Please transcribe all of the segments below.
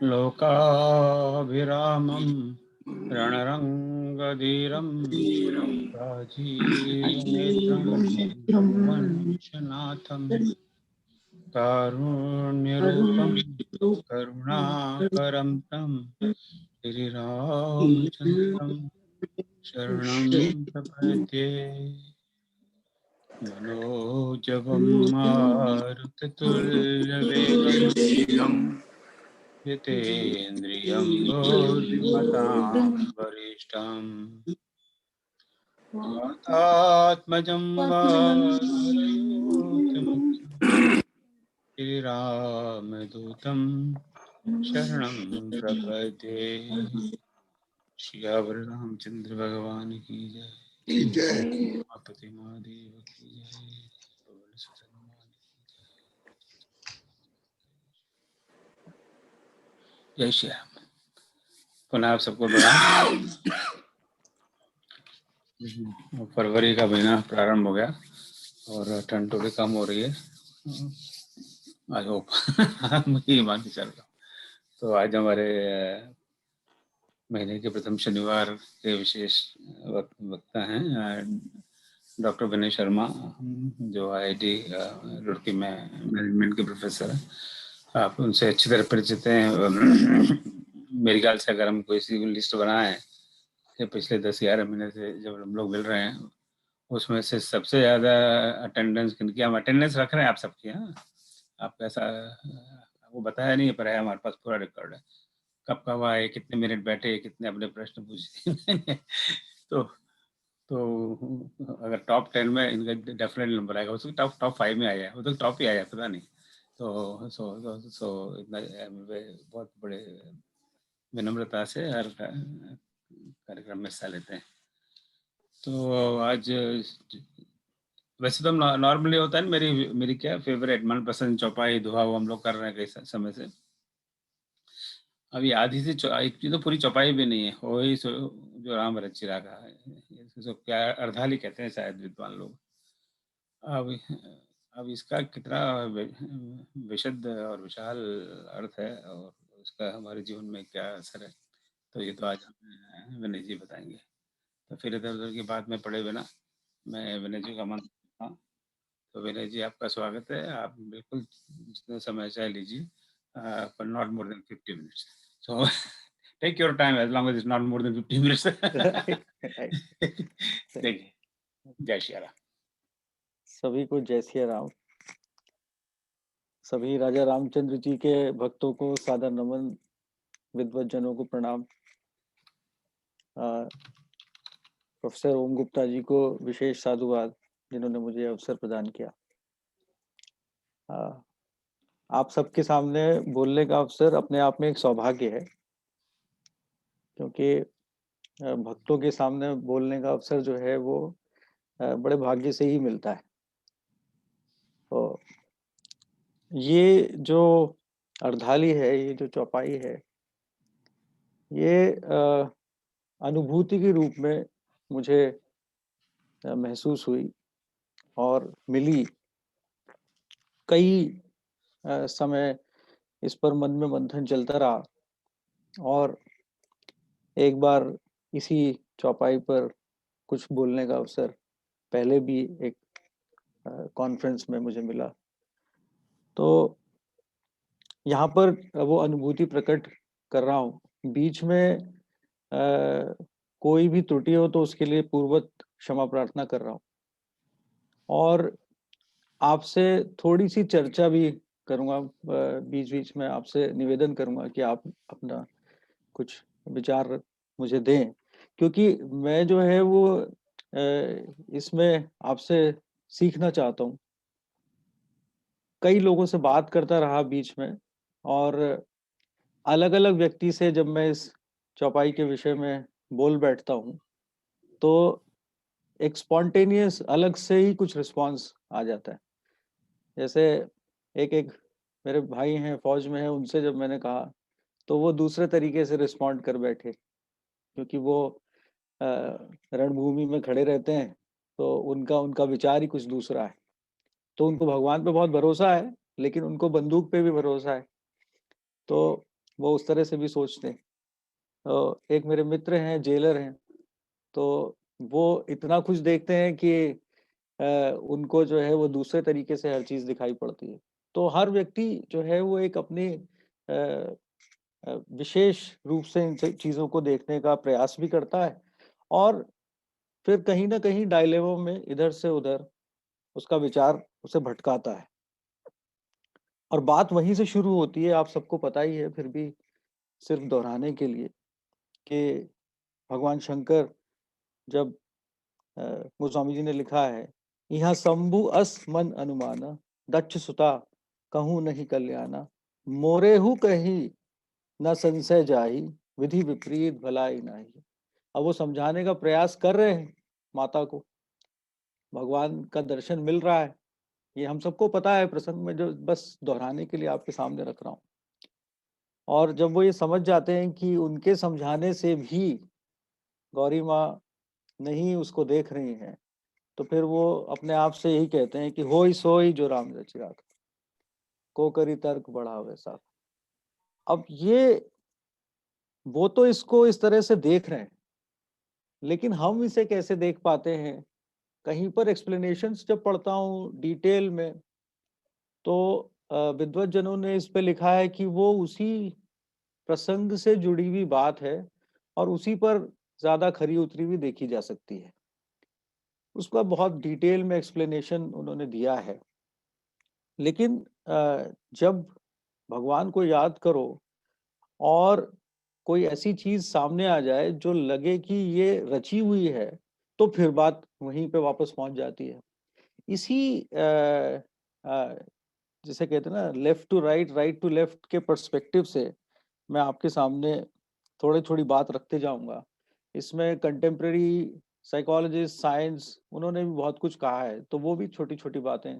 लोकाभिरामं रणरङ्गधीरं राजीवनेत्रं भुवननाथं कारुण्यरूपं करुणाकरं तं श्रीरामचन्द्रं शरणं प्रपद्ये। मनोजवं मारुततुल्यवेगं जितेन्द्रियं बुद्धिमतां वरिष्ठं वातात्मजं वानरयूथमुख्यं श्रीरामदूतं शरणं प्रपद्ये। श्यावर रामचंद्र भगवान की जय। मापति महादेव की जय। पवन सुत हनुमान की जय। जय श्री राम। पुनः आप सबको प्रणाम। फरवरी का महीना प्रारंभ हो गया और ठंड थोड़ी कम हो रही है। आई होप मुझे मान के चल रहा हूँ। तो आज हमारे महीने के प्रथम शनिवार के विशेष वक्ता हैं डॉक्टर विनय शर्मा, जो IIT रुड़की में मैनेजमेंट के प्रोफेसर हैं। आप उनसे अच्छी तरह परिचित हैं। मेरे ख्याल से अगर हम कोई सी लिस्ट बनाएं कि पिछले 10-11 महीने से जब हम लोग मिल रहे हैं, उसमें से सबसे ज़्यादा अटेंडेंस किनकी, हम अटेंडेंस रख रहे हैं आप सबकी। हाँ, आप कैसा वो बताया नहीं, पर है हमारे पास पूरा रिकॉर्ड है, कब कब आए, कितने मिनट बैठे, कितने अपने प्रश्न पूछे। तो अगर टॉप 10 में इनका डेफिनेटली नंबर आएगा। उसको टॉप 5 में आया है, वो तो टॉप ही आया, पता नहीं। तो इतना बहुत बड़े विनम्रता से हर कार्यक्रम में हिस्सा लेते हैं। तो आज वैसे तो नॉर्मली होता है ना, मेरी क्या फेवरेट मनपसंद चौपाई दुआ वो हम लोग कर रहे हैं कई समय से। अभी आधी से एक तो पूरी चौपाई भी नहीं है, वही जो राम रचि रागा है, इसको क्या अर्धाली कहते हैं शायद विद्वान लोग। अब इसका कितना विशद और विशाल अर्थ है और उसका हमारे जीवन में क्या असर है, तो ये तो आज विनय जी बताएंगे। तो फिर इधर उधर की बात में पड़े बिना मैं विनय जी का मन। हाँ, तो विनय जी आपका स्वागत है। आप बिल्कुल जितना समय चाहे लीजिए, पर not more than 50 minutes. So take your time as long as it's not more than 50 minutes. देखिए, जय श्री राम। सभी को जय श्री राम। सभी राजा रामचंद्र जी के भक्तों को सादर नमन, विद्वज्जनों को प्रणाम। प्रोफेसर ओम गुप्ता जी को विशेष साधुवाद, जिन्होंने मुझे अवसर प्रदान किया। आप सबके सामने बोलने का अवसर अपने आप में एक सौभाग्य है, क्योंकि भक्तों के सामने बोलने का अवसर जो है वो बड़े भाग्य से ही मिलता है। तो ये जो अर्धाली है, ये जो चौपाई है, ये अनुभूति के रूप में मुझे महसूस हुई और मिली। कई समय इस पर मन में मंथन चलता रहा और एक बार इसी चौपाई पर कुछ बोलने का अवसर पहले भी एक कॉन्फ्रेंस में मुझे मिला। तो यहाँ पर वो अनुभूति प्रकट कर रहा हूँ। बीच में कोई भी त्रुटि हो तो उसके लिए पूर्वत क्षमा प्रार्थना कर रहा हूँ और आपसे थोड़ी सी चर्चा भी करूँगा। बीच बीच में आपसे निवेदन करूँगा कि आप अपना कुछ विचार मुझे दें, क्योंकि मैं जो है वो इसमें आपसे सीखना चाहता हूँ। कई लोगों से बात करता रहा बीच में और अलग-अलग व्यक्ति से जब मैं इस चौपाई के विषय में बोल बैठता हूँ, तो एक स्पॉन्टेनियस अलग से ही कुछ रिस्पॉन्स आ जाता है। जैसे एक मेरे भाई हैं, फौज में हैं, उनसे जब मैंने कहा, तो वो दूसरे तरीके से रिस्पॉन्ड कर बैठे, क्योंकि वो रणभूमि में खड़े रहते हैं, तो उनका विचार ही कुछ दूसरा है। तो उनको भगवान पे बहुत भरोसा है, लेकिन उनको बंदूक पे भी भरोसा है। तो वो उस तरह से भी सोचते हैं। तो एक मेरे मित्र हैं, जेलर हैं, तो वो इतना कुछ देखते हैं कि उनको जो है वो दूसरे तरीके से हर चीज़ दिखाई पड़ती है। तो हर व्यक्ति जो है वो एक अपनी विशेष रूप से इन चीज़ों को देखने का प्रयास भी करता है और फिर कहीं न कहीं डायलेमा में इधर से उधर उसका विचार उसे भटकाता है। और बात वहीं से शुरू होती है, आप सबको पता ही है, फिर भी सिर्फ दोहराने के लिए, कि भगवान शंकर जब गोस्वामी जी ने लिखा है, यहाँ शंभु अस मन अनुमाना, दक्ष सुता कहूँ नहीं कल्याणा, मोरेहु कही न संशय जाहि, विधि विपरीत भलाई नाही। अब वो समझाने का प्रयास कर रहे हैं माता को, भगवान का दर्शन मिल रहा है, ये हम सबको पता है प्रसंग में, जो बस दोहराने के लिए आपके सामने रख रहा हूँ। और जब वो ये समझ जाते हैं कि उनके समझाने से भी गौरी माँ नहीं उसको देख रही हैं, तो फिर वो अपने आप से यही कहते हैं कि होई सोई जो राम रचिया, को करी तर्क बढ़ावे साथ। अब ये वो तो इसको इस तरह से देख रहे हैं, लेकिन हम इसे कैसे देख पाते हैं? कहीं पर एक्सप्लेनेशंस जब पढ़ता हूँ डिटेल में, तो विद्वत जनों ने इस पे लिखा है कि वो उसी प्रसंग से जुड़ी हुई बात है और उसी पर ज़्यादा खरी उतरी हुई देखी जा सकती है। उसका बहुत डिटेल में एक्सप्लेनेशन उन्होंने दिया है। लेकिन जब भगवान को याद करो और कोई ऐसी चीज़ सामने आ जाए जो लगे कि ये रची हुई है, तो फिर बात वहीं पे वापस पहुँच जाती है। इसी अ, जिसे कहते हैं ना left to right, right to left के पर्सपेक्टिव से मैं आपके सामने थोड़ी-थोड़ी बात रखते जाऊँगा। इसमें कंटेम्परेरी साइकोलॉजिस्ट, साइंस, उन्होंने भी बहुत कुछ कहा है, तो वो भी छोटी-छोटी बातें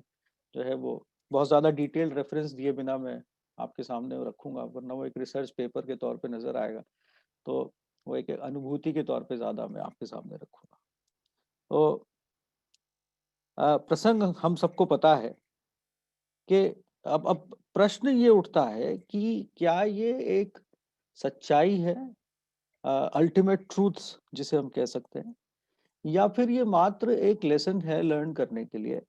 जो है वो बहुत ज़्यादा डिटेल्ड रेफ़रेंस दिए बिना मैं आपके सामने वो रखूँगा, वरना वो एक रिसर्च पेपर के तौर पे नज़र आएगा। तो वो एक अनुभूति के तौर पे ज़्यादा मैं आपके सामने रखूँगा। तो प्रसंग हम सबको पता है कि अब प्रश्न ये उठता है कि क्या ये एक सच्चाई है, अल्टीमेट ट्रूथ्स जिसे हम कह सकते हैं, या फिर ये मात्र एक लेसन है लर्न करने के लिए,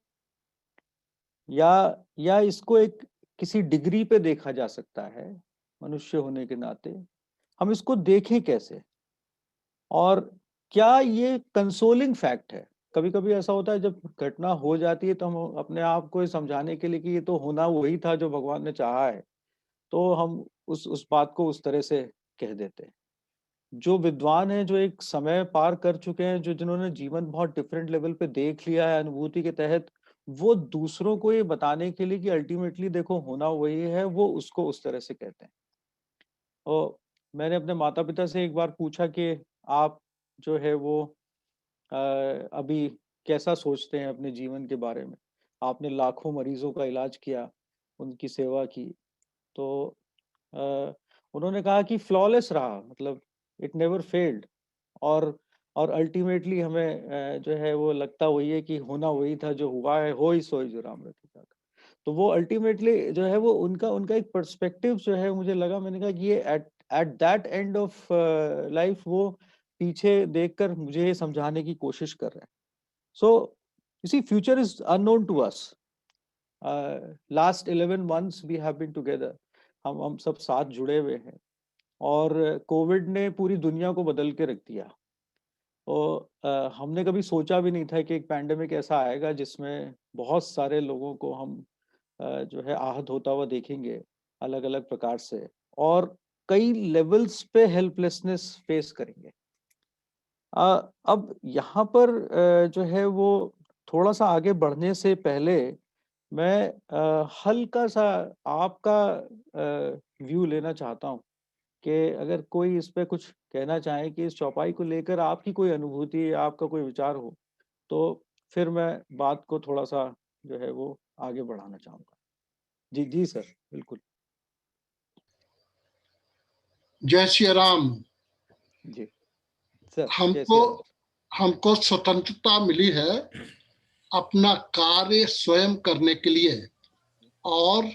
या इसको एक किसी डिग्री पे देखा जा सकता है मनुष्य होने के नाते, हम इसको देखें कैसे? और क्या ये कंसोलिंग फैक्ट है? कभी-कभी ऐसा होता है जब घटना हो जाती है तो हम अपने आप को ये समझाने के लिए कि ये तो होना वही था जो भगवान ने चाहा है, तो हम उस बात को उस तरह से कह देते हैं। जो विद्वान हैं, जो एक समय पार कर चुके हैं, जो जिन्होंने जीवन बहुत डिफरेंट लेवल पे देख लिया है अनुभूति के तहत, वो दूसरों को ये बताने के लिए कि अल्टीमेटली देखो होना वही है, वो उसको उस तरह से कहते हैं। और मैंने अपने माता-पिता से एक बार पूछा कि आप जो है वो अ, अभी कैसा सोचते हैं अपने जीवन के बारे में? आपने लाखों मरीज़ों का इलाज किया, उनकी सेवा की, तो अ, उन्होंने कहा कि फ्लॉलेस रहा, मतलब इट नेवर फेल्ड। और अल्टीमेटली हमें जो है वो लगता वही है कि होना वही था जो हुआ है, होई सोई जो राम रखी जात। तो वो अल्टीमेटली जो है वो उनका उनका एक पर्सपेक्टिव जो है मुझे लगा, मैंने कहा कि ये at at that end of life वो पीछे देखकर मुझे ये समझाने की कोशिश कर रहे हैं। So you see future is unknown to us. Last 11 months we have been together, हम सब साथ जुड़े हुए हैं, और कोविड ने पूरी दुनिया को बदल के रख दिया। तो हमने कभी सोचा भी नहीं था कि एक पैंडेमिक ऐसा आएगा जिसमें बहुत सारे लोगों को हम जो है आहत होता हुआ देखेंगे अलग-अलग प्रकार से, और कई लेवल्स पे हेल्पलेसनेस फेस करेंगे। अब यहाँ पर जो है वो थोड़ा-सा आगे बढ़ने से पहले मैं हल्का-सा आपका व्यू लेना चाहता हूँ कि अगर कोई इस पे कुछ कहना चाहे कि इस चौपाई को लेकर आपकी कोई अनुभूति या आपका कोई विचार हो, तो फिर मैं बात को थोड़ा-सा जो है वो आगे बढ़ाना चाहूँगा। जी, जी सर, बिल्कुल। जय श्री राम। जी, सर, जय हमको सिया राम। हमको स्वतंत्रता मिली है अपना कार्य स्वयं करने के लिए, और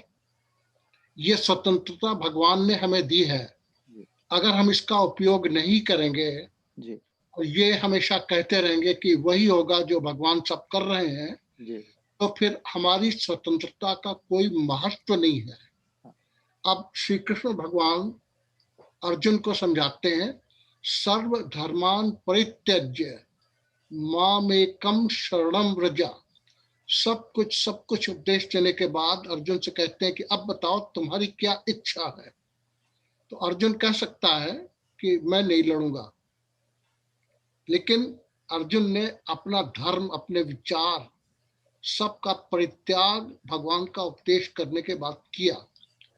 ये स्वतंत्रता भगवान ने हमें दी है। जी। अगर हम इसका उपयोग नहीं करेंगे जी। और ये हमेशा कहते रहेंगे कि वही होगा जो भगवान सब कर रहे हैं, जी। तो फिर हमारी स्वतंत्रता का कोई महत्व नहीं है। हाँ। अब श्री कृष्ण भगवान अर्जुन को समझाते हैं, सर्व धर्मान परित्यज्य मामेकम शरणम व्रज। सब कुछ उपदेश देने के बाद अर्जुन से कहते हैं कि अब बताओ तुम्हारी क्या इच्छा है। तो अर्जुन कह सकता है कि मैं नहीं लड़ूंगा, लेकिन अर्जुन ने अपना धर्म, अपने विचार, सबका परित्याग भगवान का उपदेश करने के बाद किया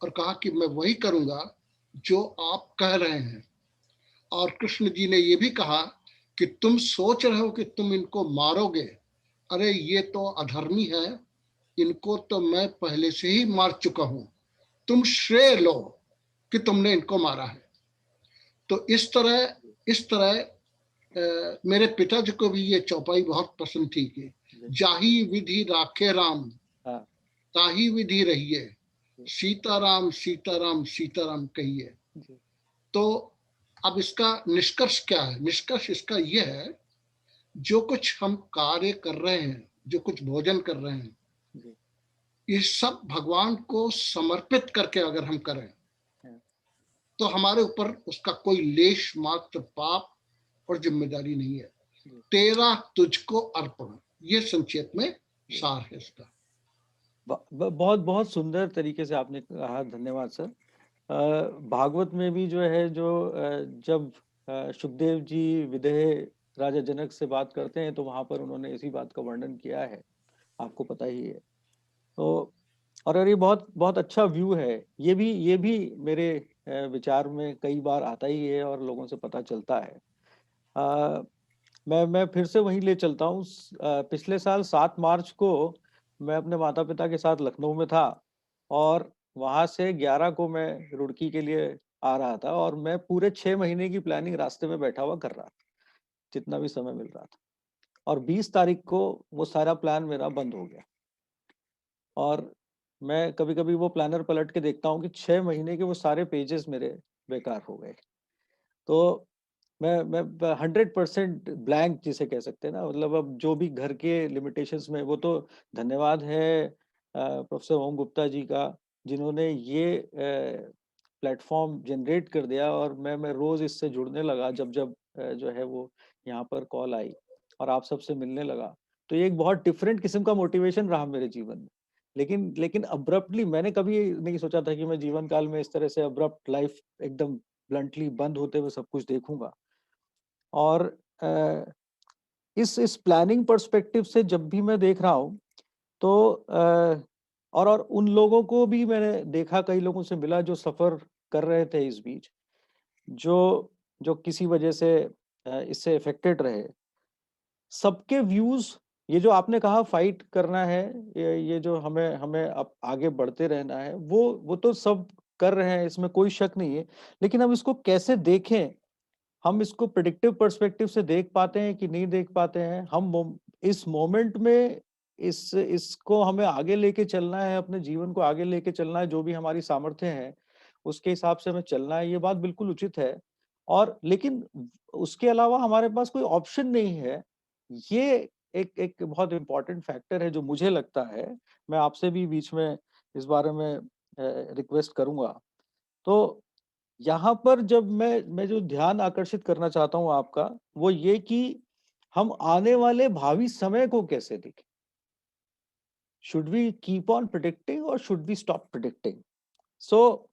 और कहा कि मैं वही करूंगा जो आप कह रहे हैं। और कृष्ण जी ने यह भी कहा कि तुम सोच रहे हो कि तुम इनको मारोगे, अरे ये तो अधर्मी है, इनको तो मैं पहले से ही मार चुका हूं, तुम श्रेय लो कि तुमने इनको मारा है। तो इस तरह मेरे पिताजी को भी ये चौपाई बहुत पसंद थी कि जाही विधि राखे राम, हाँ। ताही विधि रहिए, सीताराम सीताराम सीताराम कहिए। जी। तो अब इसका निष्कर्ष क्या है? निष्कर्ष इसका यह है, जो कुछ हम कार्य कर रहे हैं, जो कुछ भोजन कर रहे हैं, जी। ये सब भगवान को समर्पित करके अगर हम करें, हाँ। तो हमारे ऊपर उसका कोई लेश मात्र पाप और जिम्मेदारी नहीं है। जी। तेरा तुझको अर्पण, ये संक्षेप में सार है इसका। बहुत बहुत सुंदर तरीके से आपने कहा, धन्यवाद सर। भागवत में भी जो है, जो जब सुखदेव जी विदेह राजा जनक से बात करते हैं, तो वहां पर उन्होंने इसी बात का वर्णन किया है, आपको पता ही है। तो और ये बहुत बहुत अच्छा व्यू है। ये भी मेरे विचार में कई बार आता ही है और लोगों से पता चलता है। मैं फिर से वहीं ले चलता हूँ। पिछले साल 7 मार्च को मैं अपने माता पिता के साथ लखनऊ में था और वहां से 11 को मैं रुड़की के लिए आ रहा था, और मैं पूरे 6 महीने की प्लानिंग रास्ते में बैठा हुआ कर रहा था, जितना भी समय मिल रहा था। और 20 तारीख को वो सारा प्लान मेरा बंद हो गया। और मैं कभी कभी वो प्लानर पलट के देखता हूँ कि 6 महीने के वो सारे पेजेस मेरे बेकार हो गए। तो मैं 100% ब्लैंक जिसे कह सकते हैं ना, मतलब अब जो भी घर के लिमिटेशंस में, वो तो धन्यवाद है प्रोफेसर ओम गुप्ता जी का, जिन्होंने ये प्लेटफॉर्म जनरेट कर दिया। और मैं रोज इससे जुड़ने लगा, जब जब जो है वो यहाँ पर कॉल आई और आप सबसे मिलने लगा। तो ये एक बहुत डिफरेंट किस्म का मोटिवेशन रहा मेरे जीवन में। लेकिन लेकिन अब्रप्टली मैंने कभी नहीं सोचा था कि मैं जीवन काल में इस तरह से अब्रप्ट लाइफ एकदम ब्लंटली बंद होते हुए सब कुछ देखूंगा। और इस प्लानिंग पर्सपेक्टिव से जब भी मैं देख रहा हूँ, तो और उन लोगों को भी मैंने देखा, कई लोगों से मिला जो सफर कर रहे थे इस बीच, जो जो किसी वजह से इससे इफेक्टेड रहे। सबके व्यूज, ये जो आपने कहा फाइट करना है, ये जो हमें हमें अब आगे बढ़ते रहना है, वो तो सब कर रहे हैं, इसमें कोई शक नहीं है। लेकिन हम इसको कैसे देखें? हम इसको प्रेडिक्टिव पर्सपेक्टिव से देख पाते हैं कि नहीं देख पाते हैं? इस मोमेंट में इसको हमें आगे लेके चलना है, अपने जीवन को आगे लेके चलना है, जो भी हमारी सामर्थ्य है उसके हिसाब से हमें चलना है, ये बात बिल्कुल उचित है। और लेकिन उसके अलावा हमारे पास कोई ऑप्शन नहीं है। ये एक एक बहुत इम्पोर्टेंट फैक्टर है जो मुझे लगता है। मैं आपसे भी बीच में इस बारे में रिक्वेस्ट करूंगा। तो यहाँ पर जब मैं जो ध्यान आकर्षित करना चाहता हूँ आपका, वो ये कि हम आने वाले भावी समय को कैसे देखें? Should we keep on predicting और शुड वी स्टॉप प्रिडिक्टिंग? सो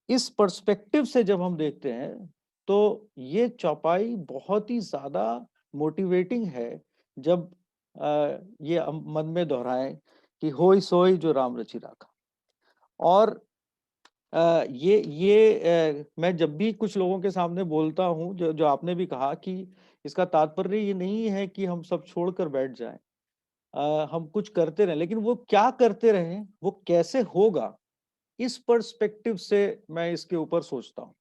इस पर्सपेक्टिव से जब हम देखते हैं, तो ये चौपाई बहुत ही ज्यादा मोटिवेटिंग है। जब ये हम मन में दोहराएं कि होई सोई जो राम रचि राखा। और मैं जब भी कुछ लोगों के सामने बोलता हूँ, जो जो आपने भी कहा कि इसका तात्पर्य ये नहीं है कि हम सब छोड़कर बैठ जाएं। हम कुछ करते रहें, लेकिन वो क्या करते रहें, वो कैसे होगा, इस पर्सपेक्टिव से मैं इसके ऊपर सोचता हूँ।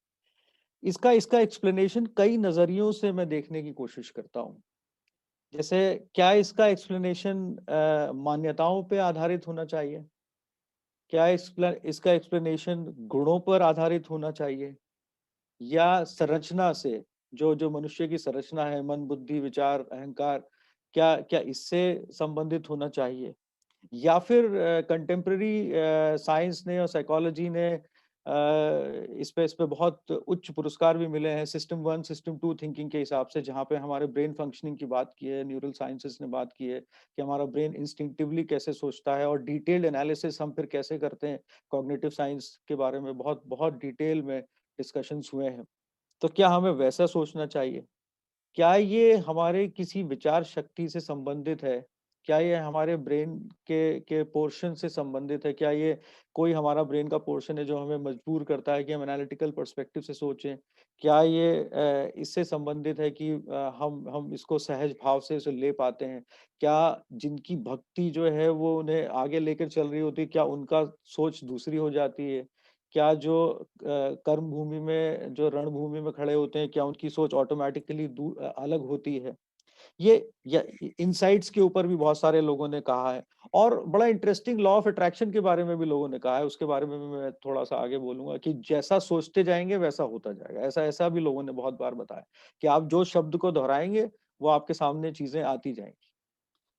इसका इसका एक्सप्लेनेशन कई नजरियों से मैं देखने की कोशिश करता हूँ। जैसे, क्या इसका एक्सप्लेनेशन मान्यताओं पे आधारित होना चाहिए? क्या इसका एक्सप्लेनेशन गुणों पर आधारित होना चाहिए या संरचना से, जो जो मनुष्य की संरचना है, मन, बुद्धि, विचार, अहंकार, क्या क्या इससे संबंधित होना चाहिए, या फिर कंटेम्प्रेरी साइंस ने और साइकोलॉजी ने इस पे बहुत उच्च पुरस्कार भी मिले हैं, सिस्टम 1 सिस्टम 2 थिंकिंग के हिसाब से, जहाँ पे हमारे ब्रेन फंक्शनिंग की बात की है, न्यूरल साइंसेस ने बात की है कि हमारा ब्रेन इंस्टिंक्टिवली कैसे सोचता है, और डिटेल्ड एनालिसिस हम फिर कैसे करते हैं। कॉग्निटिव साइंस के बारे में बहुत बहुत डिटेल में डिस्कशंस हुए हैं। तो क्या हमें वैसा सोचना चाहिए? क्या ये हमारे किसी विचार शक्ति से संबंधित है? क्या ये हमारे ब्रेन के पोर्शन से संबंधित है? क्या ये कोई हमारा ब्रेन का पोर्शन है जो हमें मजबूर करता है कि हम एनालिटिकल पर्सपेक्टिव से सोचें? क्या ये इससे संबंधित है कि हम इसको सहज भाव से इसे ले पाते हैं? क्या जिनकी भक्ति जो है वो उन्हें आगे लेकर चल रही होती है, क्या उनका सोच दूसरी हो जाती है? क्या जो कर्म भूमि में, जो रणभूमि में खड़े होते हैं, क्या उनकी सोच ऑटोमेटिकली अलग होती है? ये इनसाइट्स के ऊपर भी बहुत सारे लोगों ने कहा है, और बड़ा इंटरेस्टिंग लॉ ऑफ अट्रैक्शन के बारे में भी लोगों ने कहा है। उसके बारे में भी मैं थोड़ा सा आगे बोलूंगा कि जैसा सोचते जाएंगे वैसा होता जाएगा। ऐसा ऐसा भी लोगों ने बहुत बार बताया कि आप जो शब्द को दोहराएंगे वो आपके सामने चीजें आती जाएंगी।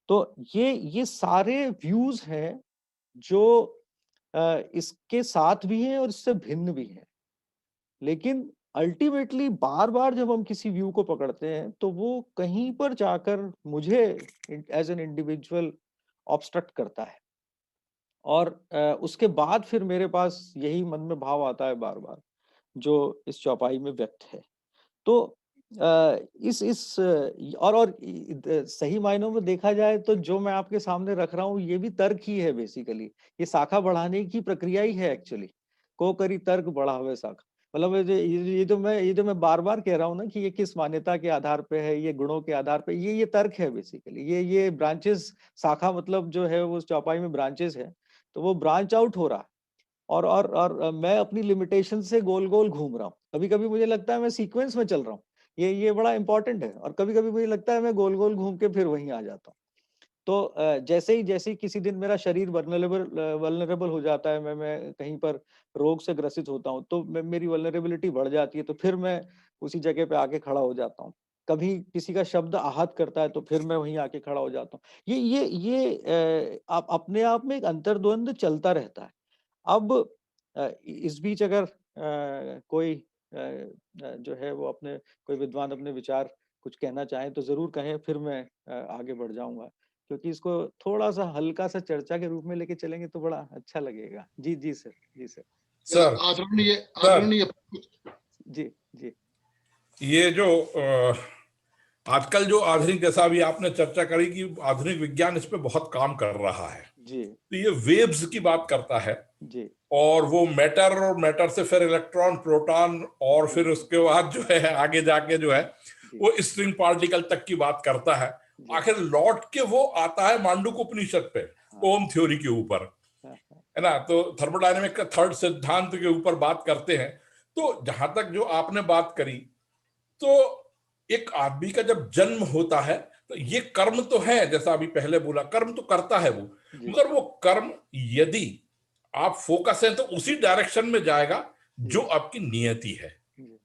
तो ये सारे व्यूज हैं जो इसके साथ भी हैं और इससे भिन्न भी हैं। लेकिन अल्टीमेटली बार-बार जब हम किसी व्यू को पकड़ते हैं तो वो कहीं पर जाकर मुझे एज एन इंडिविजुअल ऑब्स्ट्रक्ट करता है, और उसके बाद फिर मेरे पास यही मन में भाव आता है बार-बार जो इस चौपाई में व्यक्त है। तो इस सही मायनों में देखा जाए तो जो मैं आपके सामने रख रहा हूँ ये भी तर्क ही है बेसिकली। ये शाखा बढ़ाने की प्रक्रिया ही है एक्चुअली। को करी तर्क बढ़ावे शाखा। मतलब ये तो मैं बार-बार कह रहा हूँ ना कि ये किस मान्यता के आधार पे है, ये गुणों के आधार पे, ये तर्क है बेसिकली। ये ब्रांचेस, शाखा मतलब जो है वो चौपाई में ब्रांचेस है, तो वो ब्रांच आउट हो रहा है। और मैं अपनी लिमिटेशन से गोल-गोल घूम रहा हूँ। कभी-कभी मुझे लगता है मैं सीक्वेंस में चल रहा हूँ। ये बड़ा इम्पोर्टेंट है, और कभी-कभी मुझे लगता है मैं गोल-गोल घूम के फिर वहीं आ जाता हूँ। तो जैसे ही किसी दिन मेरा शरीर वल्नरेबल हो जाता है, मैं कहीं पर रोग से ग्रसित होता हूँ, तो मेरी वल्नरेबिलिटी बढ़ जाती है, तो फिर मैं उसी जगह पे आके खड़ा हो जाता हूँ। कभी किसी का शब्द आहत करता है, तो फिर मैं वहीं आके खड़ा हो जाता हूँ। ये अपने आप में एक अंतर्द्वंद चलता रहता है। अब इस बीच अगर कोई जो है वो अपने, कोई विद्वान अपने विचार कुछ कहना चाहे तो जरूर कहें, फिर मैं आगे बढ़ जाऊंगा, क्योंकि इसको थोड़ा सा हल्का सा चर्चा के रूप में लेके चलेंगे तो बड़ा अच्छा लगेगा। जी जी सर, जी सर। सर आदरणीय सर आदरणीय जी जी ये जो आजकल जो आधुनिक, जैसा अभी आपने चर्चा करी कि आधुनिक विज्ञान इस पे बहुत काम कर रहा है, जी तो ये वेव्स की बात करता है, जी और वो मैटर, और मैटर से फिर इलेक्ट्रॉन, प्रोटॉन, और फिर उसके बाद जो है आगे जाके जो है जी वो स्ट्रिंग पार्टिकल तक की बात करता है। जी। आखिर लौट के वो आता है मांडूक उपनिषद पे, हाँ ओम थ्योरी के ऊपर, हाँ है ना। तो थर्मोडायनेमिक का थर्ड सिद्धांत के ऊपर बात करते हैं। तो जहां तक जो आपने बात करी, तो एक आदमी का जब जन्म होता है तो ये कर्म तो है, जैसा अभी पहले बोला, कर्म तो करता है वो, जी मगर वो कर्म यदि आप फोकस है तो उसी डायरेक्शन में जाएगा जो जी आपकी नियति है। जी।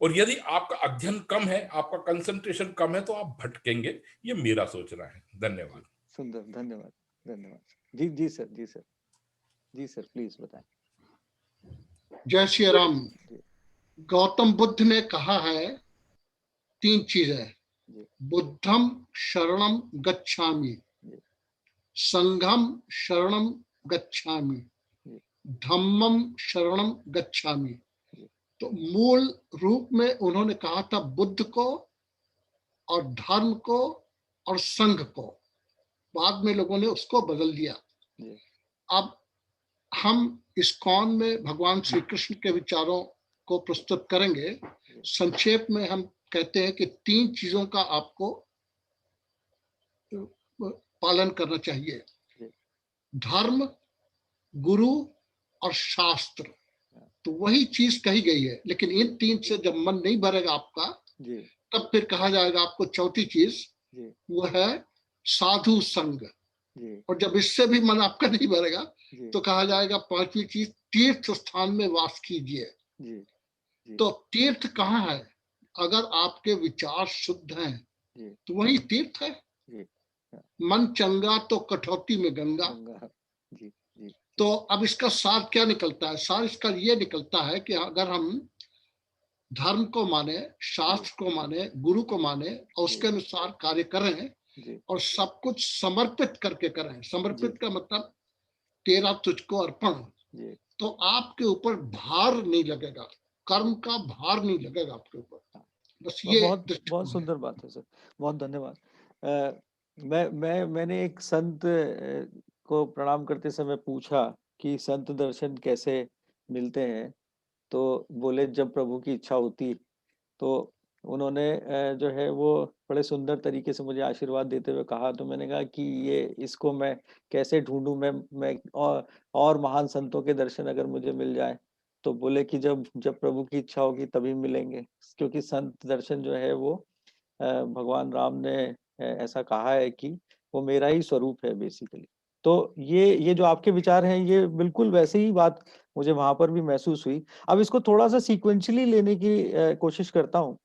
और यदि आपका अध्ययन कम है, आपका कंसंट्रेशन कम है, तो आप भटकेंगे। ये मेरा सोचना है। धन्यवाद। सुंदर, धन्यवाद, धन्यवाद। जी जी सर, जी सर, जी सर, प्लीज बताएं। जय श्री राम। जी गौतम बुद्ध ने कहा है 3 चीजें, जी बुद्धम शरणम गच्छामि, जी संघम शरणम गच्छामि, जी धम्मम शरणम गच्छामि। जी तो मूल रूप में उन्होंने कहा था बुद्ध को और धर्म को और संघ को। बाद में लोगों ने उसको बदल दिया। जी अब हम इस्कॉन में भगवान श्री कृष्ण के विचारों को प्रस्तुत करेंगे। संक्षेप में हम कहते हैं कि 3 चीजों का आपको पालन करना चाहिए, जी धर्म, गुरु और शास्त्र। तो वही चीज कही गई है, लेकिन इन 3 से जब मन नहीं भरेगा आपका, जी तब फिर कहा जाएगा आपको चौथी चीज, जी वो है साधु संग। जी और जब इससे भी मन आपका नहीं भरेगा, जी तो कहा जाएगा पांचवी चीज तीर्थ स्थान में वास कीजिए। जी जी तो तीर्थ कहाँ है? अगर आपके विचार शुद्ध हैं जी तो वही तीर्थ है। जी हाँ, मन चंगा तो कटौती में गंगा। गंगा। जी जी तो अब इसका सार क्या निकलता है? सार इसका ये निकलता है कि अगर हम धर्म को माने, शास्त्र को माने, गुरु को माने और जी उसके अनुसार कार्य करें जी और सब कुछ समर्पित करके करें। जी समर्पित का मतलब तेरा तुझको अर्पण। जी तो आपके ऊपर भार नहीं लगेगा, कर्म का भार नहीं लगेगा आपके ऊपर। हाँ। बस ये बहुत बहुत दृष्टिकोण है। सुंदर बात है सर, बहुत धन्यवाद। मैंने एक संत को प्रणाम करते समय पूछा कि संत दर्शन कैसे मिलते हैं, तो बोले जब प्रभु की इच्छा होती। तो उन्होंने जो है वो बड़े सुंदर तरीके से मुझे आशीर्वाद देते हुए कहा, तो मैंने कहा कि ये इसको मैं कैसे ढूँढूँ, मैं और महान संतों के दर्शन अगर मुझे मिल जाएँ। तो बोले कि जब जब प्रभु की इच्छा होगी तभी मिलेंगे, क्योंकि संत दर्शन जो है वो भगवान राम ने ऐसा कहा है कि वो मेरा ही स्वरूप है बेसिकली। तो ये जो आपके विचार हैं, ये बिल्कुल वैसे ही बात मुझे वहाँ पर भी महसूस हुई। अब इसको थोड़ा-सा सीक्वेंशियली लेने की कोशिश करता हूँ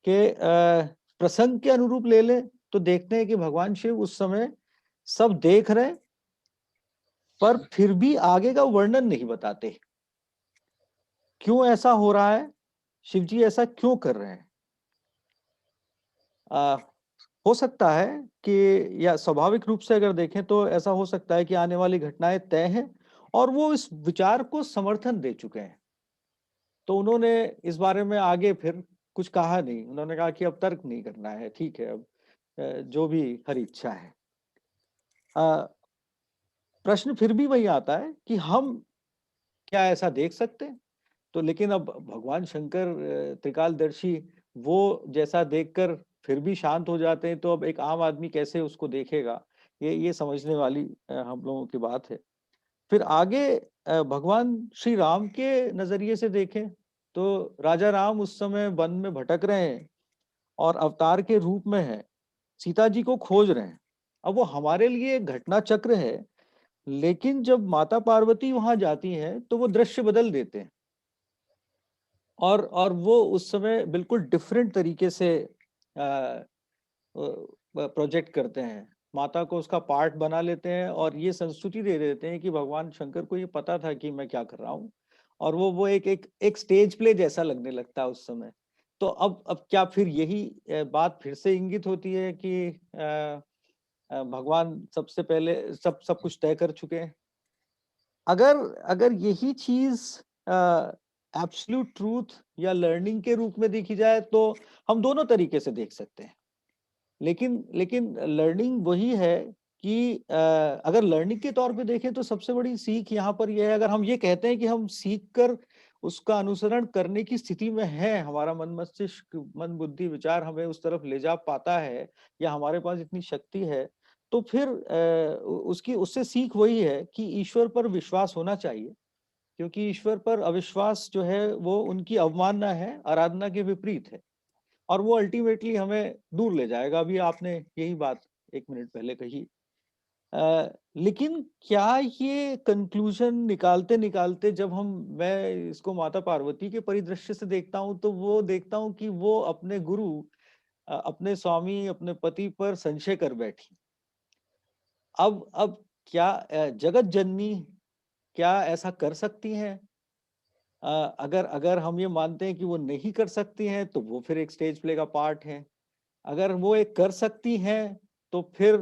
कि प्रसंग के अनुरूप ले लें, तो देखते हैं कि भगवान शिव उस समय सब देख रहे हैं, पर फिर भी आगे का वर्णन नहीं बताते। क्यों ऐसा हो रहा है? शिव जी ऐसा क्यों कर रहे हैं? अ, हो सकता है कि या स्वाभाविक रूप से अगर देखें तो ऐसा हो सकता है कि आने वाली घटनाएँ तय हैं और वो इस विचार को समर्थन दे चुके हैं। तो उन्होंने इस बारे में आगे फिर कुछ कहा नहीं। उन्होंने कहा कि अब तर्क नहीं करना है, ठीक है अब जो भी हरि इच्छा है। अ, प्रश्न फिर भी वही आता है कि हम क्या ऐसा देख सकते हैं? तो लेकिन अब भगवान शंकर त्रिकालदर्शी वो जैसा देखकर फिर भी शांत हो जाते हैं, तो अब एक आम आदमी कैसे उसको देखेगा? ये समझने वाली हम लोगों की बात है। फिर आगे भगवान श्री राम के नज़रिए से देखें, तो राजा राम उस समय वन में भटक रहे हैं और अवतार के रूप में हैं, सीता जी को खोज रहे हैं। अब वो हमारे लिए एक घटना चक्र है, लेकिन जब माता पार्वती वहाँ जाती हैं, तो वो दृश्य बदल देते हैं। और वो उस समय बिल्कुल डिफरेंट तरीके से प्रोजेक्ट करते हैं। माता को उसका पार्ट बना लेते हैं और ये संस्तुति दे देते हैं कि भगवान शंकर को ये पता था कि मैं क्या कर रहा हूँ। और वो एक स्टेज प्ले जैसा लगने लगता है उस समय। तो अब क्या फिर यही बात फिर से इंगित होती है कि भगवान सबसे पहले सब कुछ तय कर चुके हैं? अगर अगर यही चीज एब्सोल्यूट ट्रूथ या लर्निंग के रूप में देखी जाए, तो हम दोनों तरीके से देख सकते हैं। लेकिन लेकिन लर्निंग वही है कि अगर लर्निंग के तौर पे देखें तो सबसे बड़ी सीख यहाँ पर यह है, अगर हम ये कहते हैं कि हम सीख कर उसका अनुसरण करने की स्थिति में है, हमारा मन मस्तिष्क मन बुद्धि विचार हमें उस तरफ ले जा पाता है या हमारे पास इतनी शक्ति है, तो फिर उसकी उससे सीख वही है कि ईश्वर पर विश्वास होना चाहिए, क्योंकि ईश्वर पर अविश्वास जो है वो उनकी अवमानना है, आराधना के विपरीत है और वो अल्टीमेटली हमें दूर ले जाएगा। अभी आपने यही बात 1 मिनट पहले कही। लेकिन क्या ये कंक्लूजन निकालते-निकालते जब मैं इसको माता पार्वती के परिदृश्य से देखता हूँ, तो वो देखता हूँ कि वो अपने गुरु अपने स्वामी, अपने पति पर संशय कर बैठी। अब क्या जगत जननी क्या ऐसा कर सकती हैं? अगर अगर हम ये मानते हैं कि वो नहीं कर सकती हैं, तो वो फिर एक स्टेज प्ले का पार्ट है। अगर वो एक कर सकती हैं, तो फिर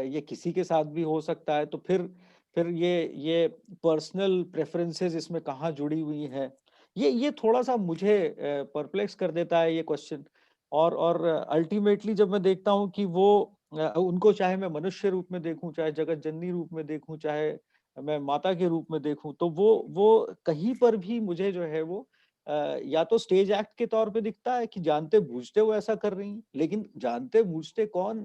ये किसी के साथ भी हो सकता है, तो फिर ये पर्सनल प्रेफ़रेंसेस इसमें कहाँ जुड़ी हुई हैं? ये थोड़ा-सा मुझे परप्लेक्स कर देता है ये क्वेश्चन। और अल्टीमेटली जब मैं देखता हूँ कि वो उनको चाहे मैं मनुष्य रूप में देखूँ, चाहे जगत जननी रूप में देखूँ, चाहे मैं माता के रूप में देखूँ, तो वो कहीं पर भी मुझे जो है वो या तो स्टेज एक्ट के तौर पे दिखता है कि जानते-बूझते वो ऐसा कर रही हैं, लेकिन जानते-बूझते कौन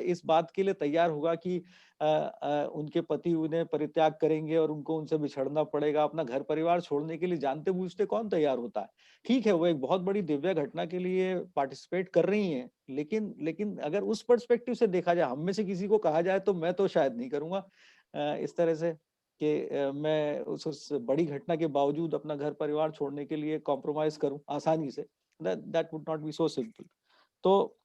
इस बात के लिए तैयार होगा कि उनके पति उन्हें परित्याग करेंगे और उनको उनसे बिछड़ना पड़ेगा, अपना घर-परिवार छोड़ने के लिए जानते-बूझते कौन तैयार होता है? ठीक है, वो एक बहुत बड़ी दिव्य घटना के लिए पार्टिसिपेट कर रही हैं, लेकिन लेकिन अगर उस पर्सपेक्टिव से देखा जाए, हम में से किसी को कहा जाए तो मैं तो शायद नहीं करूँगा इस तरह से। कि मैं उस बड़ी घटना के बावजूद अपना घर परिवार छोड़ने के लिए कॉम्प्रोमाइज करूं आसानी से, that would not be so simple. तो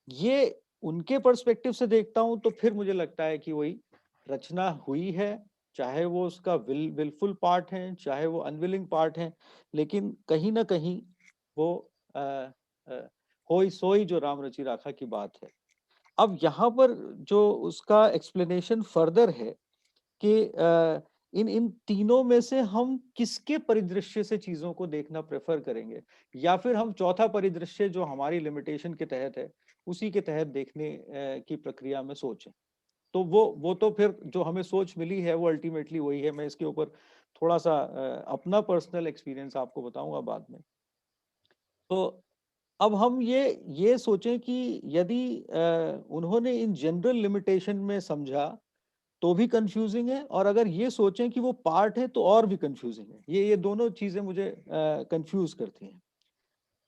ये उनके पर्सपेक्टिव से देखता हूं तो फिर मुझे लगता है कि वही रचना हुई है, चाहे वो उसका विलफुल पार्ट है, चाहे वो अनविलिंग पार्ट है, लेकिन कहीं ना कहीं वो होई सोई जो राम रचि राखा की बात है। अब यहाँ पर जो उसका एक्सप्लेनेशन फर्दर है कि इन इन तीनों में से हम किसके परिदृश्य से चीजों को देखना प्रेफर करेंगे, या फिर हम चौथा परिदृश्य जो हमारी लिमिटेशन के तहत है उसी के तहत देखने की प्रक्रिया में सोचें। तो वो तो फिर जो हमें सोच मिली है वो अल्टीमेटली वही है। मैं इसके ऊपर थोड़ा सा अपना पर्सनल एक्सपीरियंस आपको बताऊंगा बाद में। तो अब हम ये सोचें कि यदि उन्होंने इन जनरल लिमिटेशन में समझा तो भी कंफ्यूजिंग है, और अगर ये सोचें कि वो पार्ट है तो और भी कंफ्यूजिंग है। ये दोनों चीजें मुझे कंफ्यूज करती हैं।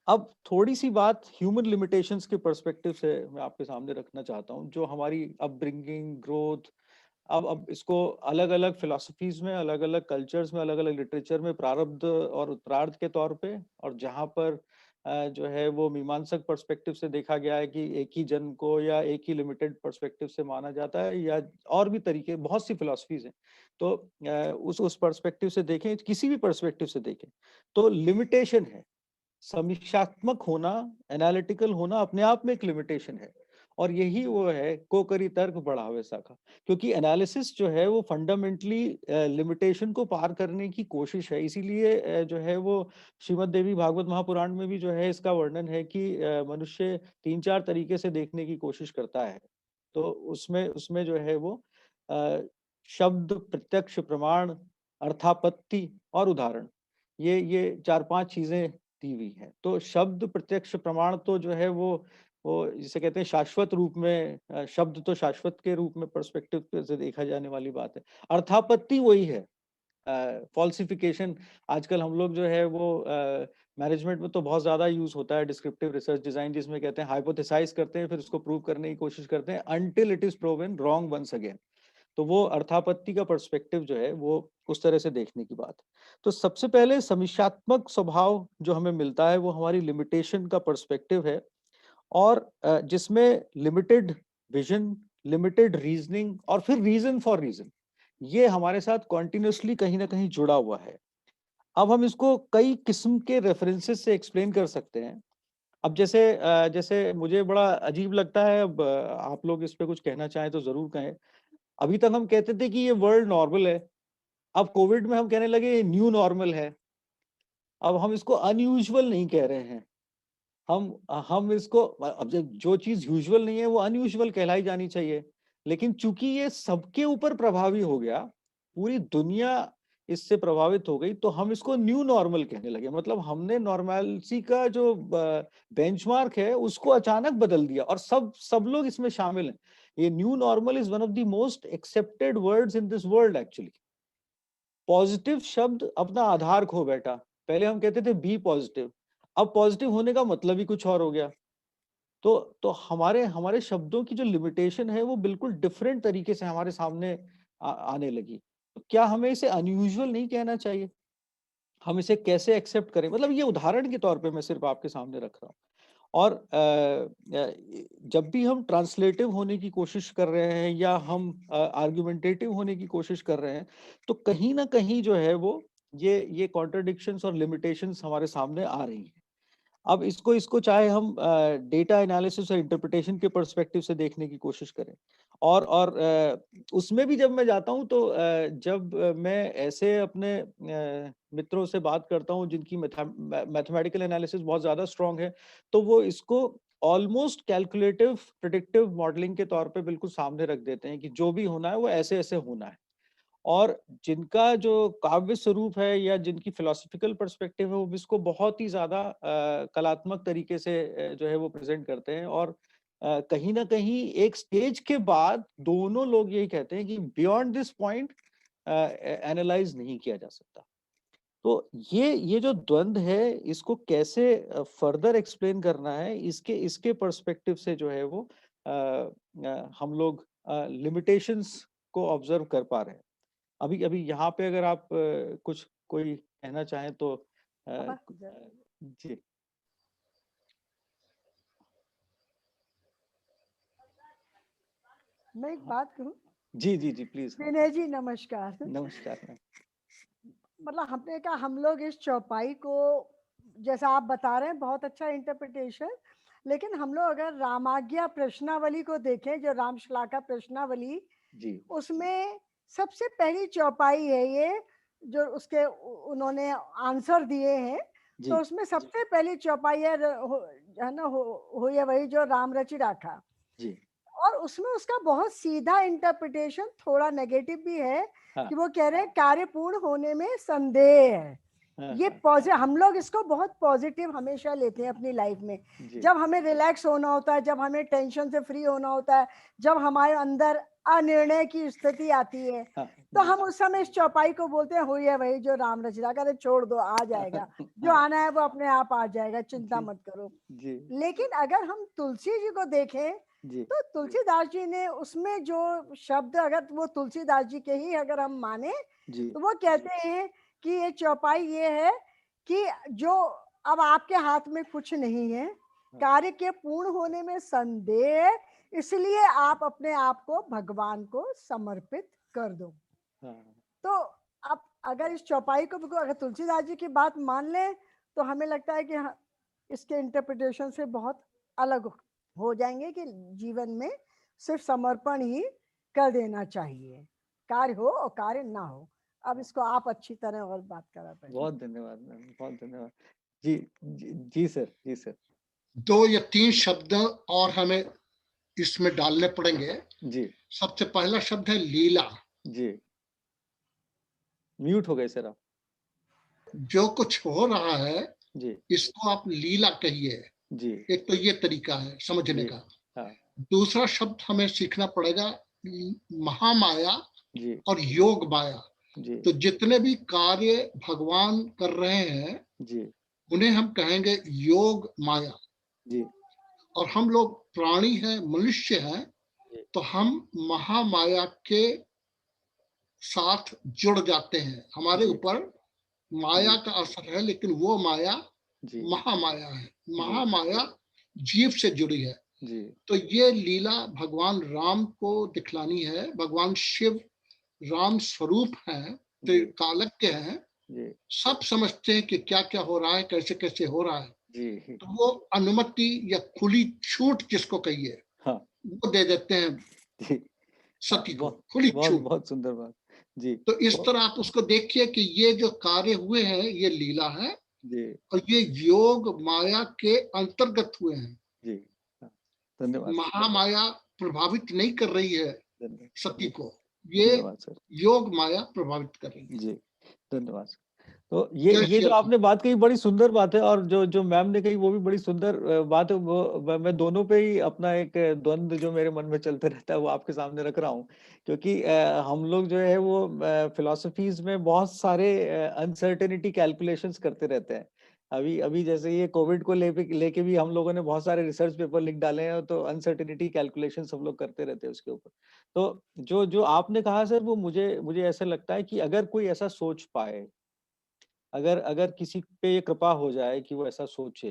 अब थोड़ी सी बात ह्यूमन लिमिटेशंस के पर्सपेक्टिव से मैं आपके सामने रखना चाहता हूँ, जो हमारी अपब्रिंगिंग, ग्रोथ, अब इसको अलग अलग फिलोसफीज में, अलग अलग कल्चर्स में, अलग अलग लिटरेचर में प्रारब्ध और उत्तरार्ध के तौर पे, और जहाँ पर जो है वो मीमांसक पर्सपेक्टिव से देखा गया है कि एक ही जन्म को या एक ही लिमिटेड पर्सपेक्टिव से माना जाता है, या और भी तरीके, बहुत सी फिलोसफीज हैं। तो उस पर्सपेक्टिव से देखें, किसी भी पर्सपेक्टिव से देखें, तो लिमिटेशन है। समीक्षात्मक होना, एनालिटिकल होना अपने आप में एक लिमिटेशन है, और यही वो है को करी तर्क बढ़ावे शाखा। क्योंकि एनालिसिस जो है वो फंडामेंटली लिमिटेशन को पार करने की कोशिश है। इसीलिए जो है वो श्रीमद् देवी भागवत महापुराण में भी जो है इसका वर्णन है कि मनुष्य 3-4 तरीके से देखने की कोशिश करता है। तो उसमें उसमें जो है वो अ, शब्द, प्रत्यक्ष प्रमाण, अर्थापत्ति और उदाहरण, ये 4-5 चीजें दी हुई है। तो शब्द, प्रत्यक्ष प्रमाण तो जो है वो जिसे कहते हैं शाश्वत रूप में, शब्द तो शाश्वत के रूप में पर्सपेक्टिव से देखा जाने वाली बात है। अर्थापत्ति वही है, फॉल्सिफिकेशन। आजकल हम लोग जो है वो मैनेजमेंट में तो बहुत ज्यादा यूज होता है डिस्क्रिप्टिव रिसर्च डिजाइन, जिसमें कहते हैं हाइपोथेसाइज करते हैं, फिर उसको प्रूव करने की कोशिश करते हैं until it is proven wrong once again. तो वो अर्थापत्ति का पर्सपेक्टिव जो है वो उस तरह से देखने की बात है। तो सबसे पहले समीक्षात्मक स्वभाव जो हमें मिलता है वो हमारी लिमिटेशन का पर्सपेक्टिव है, और जिसमें लिमिटेड विजन, लिमिटेड रीजनिंग और फिर रीजन फॉर रीजन, ये हमारे साथ कॉन्टिन्यूसली कहीं ना कहीं जुड़ा हुआ है। अब हम इसको कई किस्म के रेफरेंसेस से एक्सप्लेन कर सकते हैं। अब जैसे मुझे बड़ा अजीब लगता है, अब आप लोग इस पे कुछ कहना चाहें तो जरूर कहें। अभी तक हम कहते थे कि ये वर्ल्ड नॉर्मल है, अब कोविड में हम कहने लगे न्यू नॉर्मल है। अब हम इसको अनयूजुअल नहीं कह रहे हैं, हम इसको, अब जब जो चीज यूजुअल नहीं है वो अनयूजुअल कहलाई जानी चाहिए। लेकिन चूंकि ये सबके ऊपर प्रभावी हो गया, पूरी दुनिया इससे प्रभावित हो गई, तो हम इसको न्यू नॉर्मल कहने लगे। मतलब हमने नॉर्मलसी का जो बेंचमार्क है उसको अचानक बदल दिया, और सब लोग इसमें शामिल हैं। ये new normal is one of the most accepted words in this world actually. Positive शब्द अपना आधार खो बैठा। पहले हम कहते थे बी पॉजिटिव, अब पॉजिटिव होने का मतलब ही कुछ और हो गया। तो हमारे हमारे शब्दों की जो लिमिटेशन है वो बिल्कुल डिफरेंट तरीके से हमारे सामने आने लगी। तो क्या हमें इसे अनयूजुअल नहीं कहना चाहिए? हम इसे कैसे एक्सेप्ट करें? मतलब ये उदाहरण के तौर पे मैं सिर्फ आपके सामने रख रहा हूँ। और जब भी हम ट्रांसलेटिव होने की कोशिश कर रहे हैं या हम आर्गुमेंटेटिव होने की कोशिश कर रहे हैं, तो कहीं ना कहीं जो है वो ये कॉन्ट्रडिक्शंस और लिमिटेशंस हमारे सामने आ रही हैं। अब इसको इसको चाहे हम डेटा एनालिसिस और इंटरप्रिटेशन के पर्सपेक्टिव से देखने की कोशिश करें, और उसमें भी जब मैं जाता हूँ तो जब मैं ऐसे अपने मित्रों से बात करता हूँ जिनकी मैथमेटिकल एनालिसिस बहुत ज्यादा स्ट्रांग है, तो वो इसको ऑलमोस्ट कैलकुलेटिव प्रिडिक्टिव मॉडलिंग के तौर पे बिल्कुल सामने रख देते हैं कि जो भी होना है वो ऐसे ऐसे होना है। और जिनका जो काव्य स्वरूप है या जिनकी फिलोसफिकल पर्सपेक्टिव है वो इसको बहुत ही ज्यादा कलात्मक तरीके से जो है वो प्रेजेंट करते हैं। और कहीं ना कहीं एक स्टेज के बाद दोनों लोग यही कहते हैं कि बियॉन्ड दिस पॉइंट एनालाइज नहीं किया जा सकता। तो ये जो द्वंद है इसको कैसे फर्दर एक्सप्लेन करना है, इसके इसके पर्सपेक्टिव से जो है वो हम लोग लिमिटेशंस को ऑब्जर्व कर पा रहे हैं। अभी अभी यहाँ पे अगर आप कुछ कोई कहना चाहें तो अब जी मैं एक बात कहूँ। जी जी जी प्लीज। विनय जी नमस्कार। नमस्कार मैम। मतलब हमने कहा हम लोग इस चौपाई को जैसा आप बता रहे हैं बहुत अच्छा इंटरप्रिटेशन, लेकिन हम लोग अगर रामाज्ञा प्रश्नावली को देखें जो रामश्लाघा प्रश्नावली, जी उसमें सबसे पहली चौपाई है ये जो उसके उन्होंने आंसर दिए हैं। जी तो उसमें सबसे पहली चौपाई है ना हो ये वही जो राम रचि राखा। जी और उसमें उसका बहुत सीधा इंटरप्रिटेशन थोड़ा नेगेटिव भी है हाँ कि वो कह रहे हैं कार्य पूर्ण होने में संदेह है। हाँ ये हाँ पॉजिटिव, हम लोग इसको बहुत पॉजिटिव हमेशा लेते हैं अपनी लाइफ में। जी जब हमें रिलैक्स होना होता है, जब हमें टेंशन से फ्री होना होता है, जब हमारे अंदर अनिर्णय की स्थिति आती है, हाँ तो जी हम उस समय इस चौपाई को बोलते हैं हुई है वही जो राम रचिता, कहते छोड़ दो आ जाएगा, जो हाँ, आना है वो अपने आप आ जाएगा, चिंता जी मत करो। जी लेकिन अगर हम तुलसी जी को देखें जी तो तुलसीदास जी ने उसमें जो शब्द, अगर वो तुलसीदास जी के ही अगर हम माने, जी तो वो कहते हैं कि ये चौपाई ये है कि जो अब आपके हाथ में कुछ नहीं है, कार्य के पूर्ण होने में संदेह है, इसलिए आप अपने आप को भगवान को समर्पित कर दो। हाँ तो अब अगर इस चौपाई को अगर तुलसीदास जी की बात मान लें तो हमें लगता है कि हाँ, इसके इंटरप्रिटेशन से बहुत अलग हो जाएंगे कि जीवन में सिर्फ समर्पण ही कर देना चाहिए, कार्य हो और कार्य ना हो। अब इसको आप अच्छी तरह और बात करा पाए। बहुत धन्यवाद मैम, बहुत धन्यवाद। जी जी जी सर, जी सर। 2 या 3 शब्द और हमें इसमें डालने पड़ेंगे। जी सबसे पहला शब्द है लीला। जी म्यूट हो गए सर आप। जो कुछ हो रहा है जी इसको आप लीला कहिए। जी एक तो ये तरीका है समझने जी का। हाँ दूसरा शब्द हमें सीखना पड़ेगा महामाया जी और योग माया। जी तो जितने भी कार्य भगवान कर रहे हैं जी उन्हें हम कहेंगे योग माया। जी और हम लोग प्राणी हैं, मनुष्य हैं, जी तो हम महामाया के साथ जुड़ जाते हैं। हमारे जी ऊपर माया जी का असर है, लेकिन वो माया जी महामाया है। जी महामाया जीव से जुड़ी है। जी तो ये लीला भगवान राम को दिखलानी है। भगवान शिव राम स्वरूप हैं, जी कालज्ञ हैं, जी सब समझते हैं कि क्या क्या हो रहा है, कैसे कैसे हो रहा है। जी तो वो अनुमति या खुली छूट जिसको कहिए हाँ वो दे देते हैं जी हाँ, सती को, बहुत खुली बहुत छूट। बहुत सुंदर बात। जी तो इस वो- तरह आप उसको देखिए कि ये जो कार्य हुए हैं ये लीला है जी और ये योग माया के अंतर्गत हुए हैं। जी हाँ, धन्यवाद सर, महामाया प्रभावित नहीं कर रही है धन्यवाद सती को, ये धन्यवाद सर। योग माया प्रभावित कर रही है। जी धन्यवाद सर। तो ये जय जो श्री आपने बात कही बड़ी सुंदर बात है, और जो मैम ने कही वो भी बड़ी सुंदर बात है। वो मैं दोनों पे ही अपना एक द्वंद जो मेरे मन में चलते रहता है वो आपके सामने रख रहा हूँ, क्योंकि हम लोग जो है वो फिलोसफीज में बहुत सारे अनसर्टेनिटी कैलकुलेशंस करते रहते हैं। अभी अभी जैसे ये कोविड को लेके भी हम लोगों ने बहुत सारे रिसर्च पेपर लिख डाले हैं, तो अनसर्टेनिटी कैलकुलेशन सब लोग करते रहते हैं उसके ऊपर। तो जो जो आपने कहा सर, वो मुझे मुझे ऐसा लगता है कि अगर कोई ऐसा सोच पाए, अगर अगर किसी पे ये कृपा हो जाए कि वो ऐसा सोचे,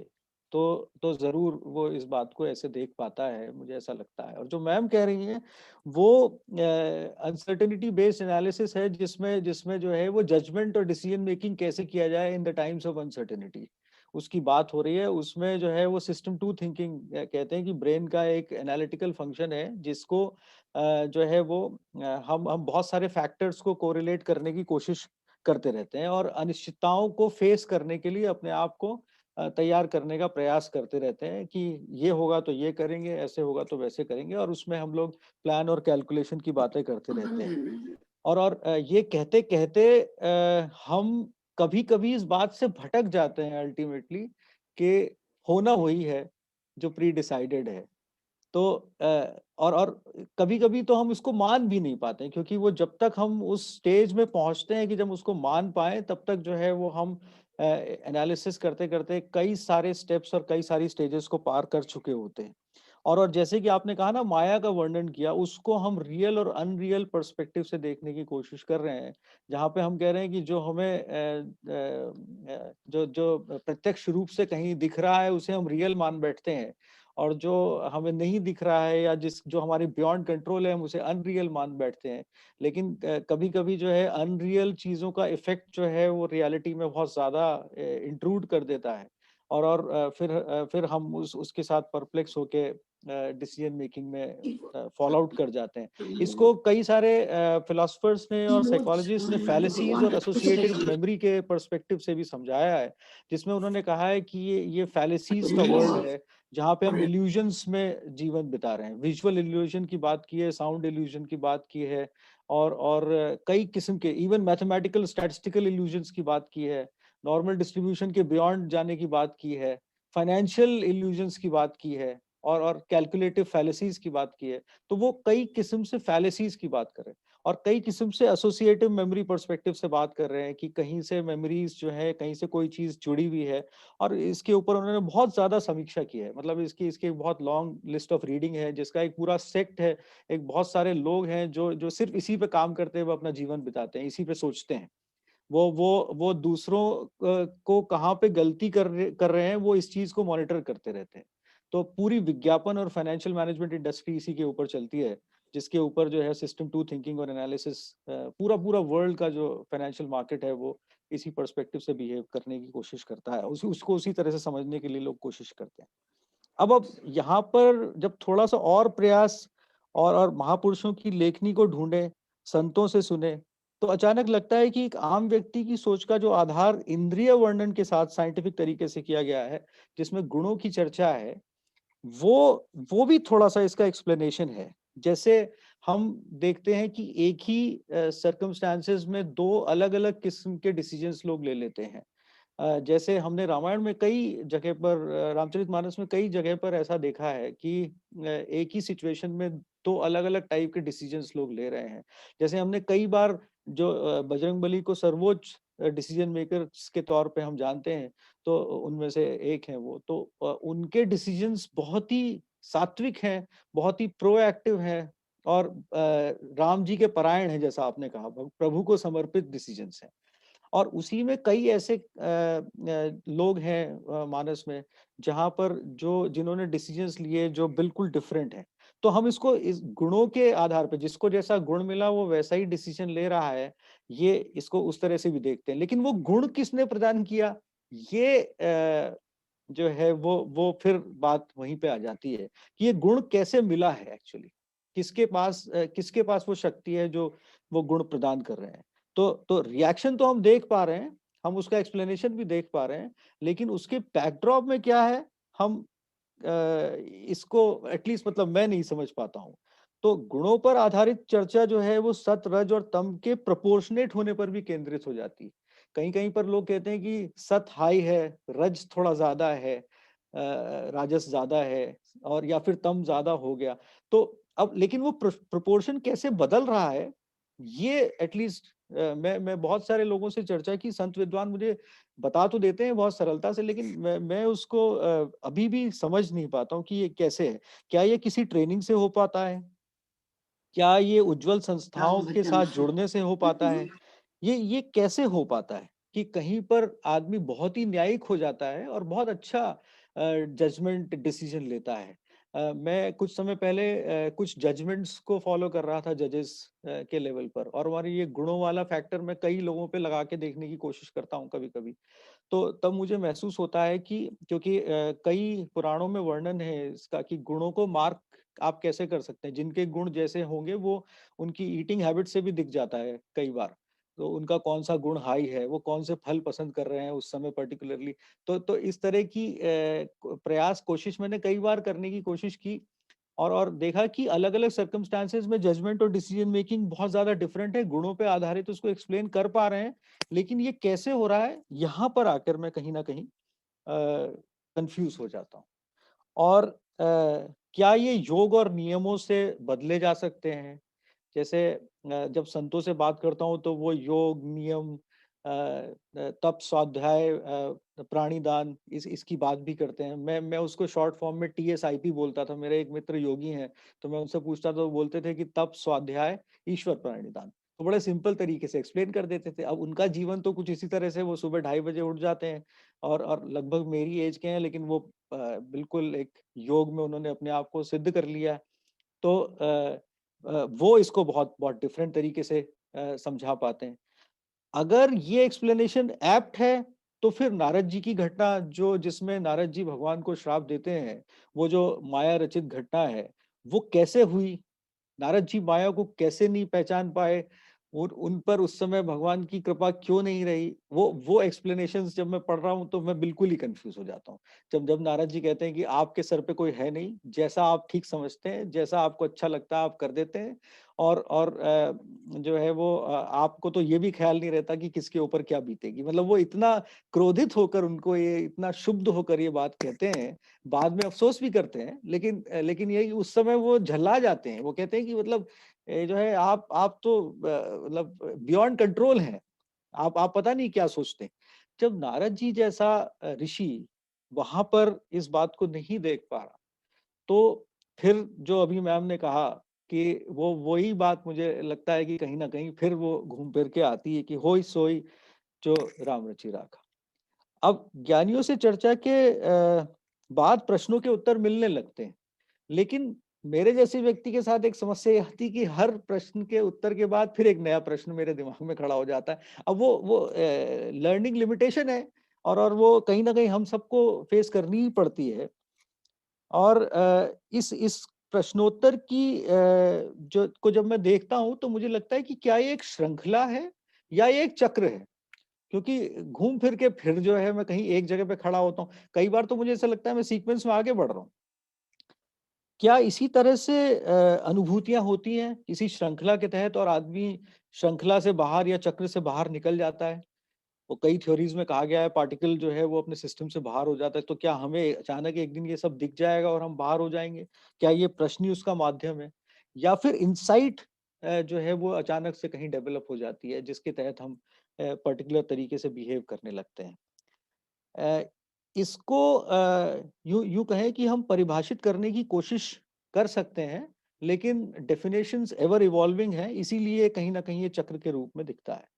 तो जरूर वो इस बात को ऐसे देख पाता है, मुझे ऐसा लगता है। और जो मैम कह रही हैं वो अनसर्टेनिटी बेस्ड एनालिसिस है, जिसमें जिसमें जो है वो जजमेंट और डिसीजन मेकिंग कैसे किया जाए in the times of uncertainty, उसकी बात हो रही है। उसमें जो है वो सिस्टम टू थिंकिंग कहते हैं कि ब्रेन का एक एनालिटिकल फंक्शन है, जिसको जो है वो हम बहुत सारे फैक्टर्स को कोरिलेट करने की कोशिश करते रहते हैं, और अनिश्चितताओं को फेस करने के लिए अपने आप को तैयार करने का प्रयास करते रहते हैं कि ये होगा तो ये करेंगे, ऐसे होगा तो वैसे करेंगे, और उसमें हम लोग प्लान और कैलकुलेशन की बातें करते रहते हैं। और ये कहते कहते हम कभी कभी इस बात से भटक जाते हैं अल्टीमेटली कि होना वही है जो प्री डिसाइडेड है। तो और कभी कभी तो हम उसको मान भी नहीं पाते, क्योंकि वो जब तक हम उस स्टेज में पहुंचते हैं कि जब उसको मान पाए, तब तक जो है वो हम एनालिसिस करते करते कई सारे स्टेप्स और कई सारी स्टेजेस को पार कर चुके होते हैं। और जैसे कि आपने कहा ना, माया का वर्णन किया, उसको हम रियल और अनरियल पर्सपेक्टिव से देखने की कोशिश कर रहे हैं, जहाँ पे हम कह रहे हैं कि जो हमें जो जो प्रत्यक्ष रूप से कहीं दिख रहा है उसे हम रियल मान बैठते हैं, और जो हमें नहीं दिख रहा है या जो हमारे बियॉन्ड कंट्रोल है हम उसे अनरियल मान बैठते हैं। लेकिन कभी कभी जो है अनरियल चीजों का इफेक्ट जो है वो रियलिटी में बहुत ज्यादा इंट्रूड कर देता है, और फिर हम उसके साथ परप्लेक्स होके डिसीजन मेकिंग में फॉल आउट कर जाते हैं। इसको कई सारे फिलोसफर्स ने और साइकोलॉजिस्ट ने फैलेसीज और एसोसिएटेड मेमोरी के पर्सपेक्टिव से भी समझाया है, जिसमें उन्होंने कहा है कि ये फैलेसीज का वर्ल्ड है, जहाँ पे हम इल्यूजन्स में जीवन बिता रहे हैं। विजुअल इल्यूजन की बात की है, साउंड इल्यूजन की बात की है, और कई किस्म के इवन मैथमेटिकल स्टैटिस्टिकल इल्यूजन्स की बात की है, नॉर्मल डिस्ट्रीब्यूशन के बियॉन्ड जाने की बात की है, फाइनेंशियल इल्यूजन्स की बात की है, और कैलकुलेटिव फैलेसीज की बात की है। तो वो कई किस्म से फैलेसीज की बात कर रहे हैं, और कई किस्म से एसोसिएटिव मेमोरी पर्सपेक्टिव से बात कर रहे हैं कि कहीं से मेमोरीज जो है, कहीं से कोई चीज जुड़ी हुई है। और इसके ऊपर उन्होंने बहुत ज्यादा समीक्षा की है, मतलब इसकी बहुत लॉन्ग लिस्ट ऑफ रीडिंग है, जिसका एक पूरा सेक्ट है, एक बहुत सारे लोग हैं जो सिर्फ इसी पे काम करते हुए अपना जीवन बिताते हैं, इसी पे सोचते हैं। वो दूसरों को कहाँ पे गलती कर रहे हैं, वो इस चीज को मॉनिटर करते रहते हैं। तो पूरी विज्ञापन और फाइनेंशियल मैनेजमेंट इंडस्ट्री इसी के ऊपर चलती है, जिसके ऊपर जो है सिस्टम टू थिंकिंग और एनालिसिस, पूरा पूरा वर्ल्ड का जो फाइनेंशियल मार्केट है वो इसी पर्सपेक्टिव से बिहेव करने की कोशिश करता है, उसको उसी तरह से समझने के लिए लोग कोशिश करते हैं। अब यहाँ पर जब थोड़ा सा और प्रयास और महापुरुषों की लेखनी को ढूंढे, संतों से सुने, तो अचानक लगता है कि एक आम व्यक्ति की सोच का जो आधार इंद्रिय वर्णन के साथ साइंटिफिक तरीके से किया गया है, जिसमें गुणों की चर्चा है, वो भी थोड़ा सा इसका एक्सप्लेनेशन है। जैसे हम देखते हैं कि एक ही सर्कमस्टांसेस में दो अलग अलग किस्म के डिसीजंस लोग ले लेते हैं। जैसे हमने रामायण में कई जगह पर, रामचरितमानस में कई जगह पर ऐसा देखा है कि एक ही सिचुएशन में दो अलग अलग टाइप के डिसीजंस लोग ले रहे हैं। जैसे हमने कई बार जो बजरंगबली को सर्वोच्च डिसीजन मेकर्स के तौर पे हम जानते हैं, तो उनमें से एक है वो, तो उनके डिसीजंस बहुत ही सात्विक हैं, बहुत ही प्रोएक्टिव हैं, और राम जी के परायण हैं, जैसा आपने कहा, प्रभु को समर्पित डिसीजंस हैं। और उसी में कई ऐसे लोग हैं मानस में, जहां पर जिन्होंने डिसीजंस लिए जो बिल्कुल डिफरेंट है। तो हम इसको इस गुणों के आधार पर, जिसको जैसा गुण मिला वो वैसा ही डिसीजन ले रहा है, ये इसको उस तरह से भी देखते हैं। लेकिन वो गुण किसने प्रदान किया, ये जो है वो फिर बात वहीं पे आ जाती है कि ये गुण कैसे मिला है एक्चुअली, किसके पास वो शक्ति है जो वो गुण प्रदान कर रहे हैं। तो रिएक्शन तो हम देख पा रहे हैं, हम उसका एक्सप्लेनेशन भी देख पा रहे हैं, लेकिन उसके बैकड्रॉप में क्या है, हम इसको एटलीस्ट, मतलब मैं नहीं समझ पाता हूँ। तो गुणों पर आधारित चर्चा जो है वो सत, रज और तम के प्रोपोर्शनेट होने पर भी केंद्रित हो जाती है। कहीं कहीं पर लोग कहते हैं कि सत हाई है, रज थोड़ा ज्यादा है, राजस ज्यादा है, और या फिर तम ज्यादा हो गया। तो अब लेकिन वो प्रोपोर्शन कैसे बदल रहा है, ये एटलीस्ट मैं बहुत सारे लोगों से चर्चा की, संत विद्वान मुझे बता तो देते हैं बहुत सरलता से, लेकिन मैं उसको अभी भी समझ नहीं पाता हूँ कि ये कैसे है। क्या ये किसी ट्रेनिंग से हो पाता है, क्या ये उज्जवल संस्थाओं के साथ जुड़ने से हो पाता है, ये कैसे हो पाता है कि कहीं पर आदमी बहुत ही न्यायिक हो जाता है और बहुत अच्छा जजमेंट डिसीजन लेता है। मैं कुछ समय पहले कुछ जजमेंट्स को फॉलो कर रहा था जजेस के लेवल पर, और हमारी ये गुणों वाला फैक्टर मैं कई लोगों पे लगा के देखने की कोशिश करता हूँ कभी कभी। तो तब मुझे महसूस होता है कि क्योंकि कई पुराणों में वर्णन है इसका कि गुणों को मार्क आप कैसे कर सकते हैं, जिनके गुण जैसे होंगे वो उनकी ईटिंग हैबिट से भी दिख जाता है कई बार। तो उनका कौन सा गुण हाई है, वो कौन से फल पसंद कर रहे हैं उस समय पर्टिकुलरली। तो इस तरह की प्रयास कोशिश मैंने कई बार करने की कोशिश की, और देखा कि अलग अलग सर्कमस्टांसेस में जजमेंट और डिसीजन मेकिंग बहुत ज्यादा डिफरेंट है, गुणों पे आधारित उसको एक्सप्लेन कर पा रहे हैं, लेकिन ये कैसे हो रहा है, यहाँ पर आकर मैं कहीं ना कहीं कंफ्यूज हो जाता हूँ। और क्या ये योग और नियमों से बदले जा सकते हैं? जैसे जब संतों से बात करता हूँ तो वो योग नियम तप, स्वाध्याय, प्राणीदान, इसकी बात भी करते हैं। मैं उसको शॉर्ट फॉर्म में TSIP बोलता था। मेरे एक मित्र योगी हैं, तो मैं उनसे पूछता था, वो बोलते थे कि तप, स्वाध्याय, ईश्वर, प्राणीदान। तो बड़े सिंपल तरीके से एक्सप्लेन कर देते थे। अब उनका जीवन तो कुछ इसी तरह से, वो सुबह 2:30 बजे उठ जाते हैं और लगभग मेरी एज के हैं, लेकिन वो बिल्कुल एक योग में उन्होंने अपने आप को सिद्ध कर लिया है। तो वो इसको बहुत बहुत डिफरेंट तरीके से समझा पाते हैं। अगर ये एक्सप्लेनेशन एप्ट है, तो फिर नारद जी की घटना, जो जिसमें नारद जी भगवान को श्राप देते हैं, वो जो माया रचित घटना है, वो कैसे हुई? नारद जी माया को कैसे नहीं पहचान पाए? और उन पर उस समय भगवान की कृपा क्यों नहीं रही? वो एक्सप्लेनेशंस जब मैं पढ़ रहा हूँ, तो मैं बिल्कुल ही कंफ्यूज हो जाता हूँ। जब जब नारद जी कहते हैं कि आपके सर पे कोई है नहीं, जैसा आप ठीक समझते हैं, जैसा आपको अच्छा लगता है, आप कर देते हैं। और जो है वो आपको तो ये भी ख्याल नहीं रहता कि किसके ऊपर क्या बीतेगी। मतलब वो इतना क्रोधित होकर, उनको ये इतना शुद्ध होकर ये बात कहते हैं, बाद में अफसोस भी करते हैं, लेकिन ये उस समय वो झल्ला जाते हैं। वो कहते हैं कि मतलब ये जो है, आप तो मतलब बियॉन्ड कंट्रोल हैं। आप पता नहीं क्या सोचते हैं। जब नारद जी जैसा ऋषि वहां पर इस बात को नहीं देख पा रहा, तो फिर जो अभी मैम ने कहा कि वो वही बात मुझे लगता है कि कहीं ना कहीं फिर वो घूम फिर के आती है कि होई सोई जो राम रचि राखा। अब ज्ञानियों से चर्चा के बाद प्रश्नों के उत्तर मिलने लगते हैं, लेकिन मेरे जैसे व्यक्ति के साथ एक समस्या ये आती कि हर प्रश्न के उत्तर के बाद फिर एक नया प्रश्न मेरे दिमाग में खड़ा हो जाता है। अब वो लर्निंग लिमिटेशन है, और वो कहीं ना कहीं हम सबको फेस करनी ही पड़ती है। और इस प्रश्नोत्तर की जो को जब मैं देखता हूँ, तो मुझे लगता है कि क्या ये एक श्रृंखला है या ये एक चक्र है? क्योंकि घूम फिर के फिर जो है मैं कहीं एक जगह पे खड़ा होता हूँ। कई बार तो मुझे ऐसा लगता है मैं सीक्वेंस में आगे बढ़ रहा हूँ। क्या इसी तरह से अनुभूतियां होती हैं इसी श्रृंखला के तहत, और आदमी श्रृंखला से बाहर या चक्र से बाहर निकल जाता है? वो कई थ्योरीज में कहा गया है पार्टिकल जो है वो अपने सिस्टम से बाहर हो जाता है। तो क्या हमें अचानक एक दिन ये सब दिख जाएगा और हम बाहर हो जाएंगे? क्या ये प्रश्न ही उसका माध्यम है, या फिर इंसाइट जो है वो अचानक से कहीं डेवलप हो जाती है, जिसके तहत हम पर्टिकुलर तरीके से बिहेव करने लगते हैं? अ, इसको यूँ यूँ कहें कि हम परिभाषित करने की कोशिश कर सकते हैं, लेकिन डेफिनेशंस एवर इवॉल्विंग हैं, इसीलिए कहीं न कहीं ये चक्र के रूप में दिखता है।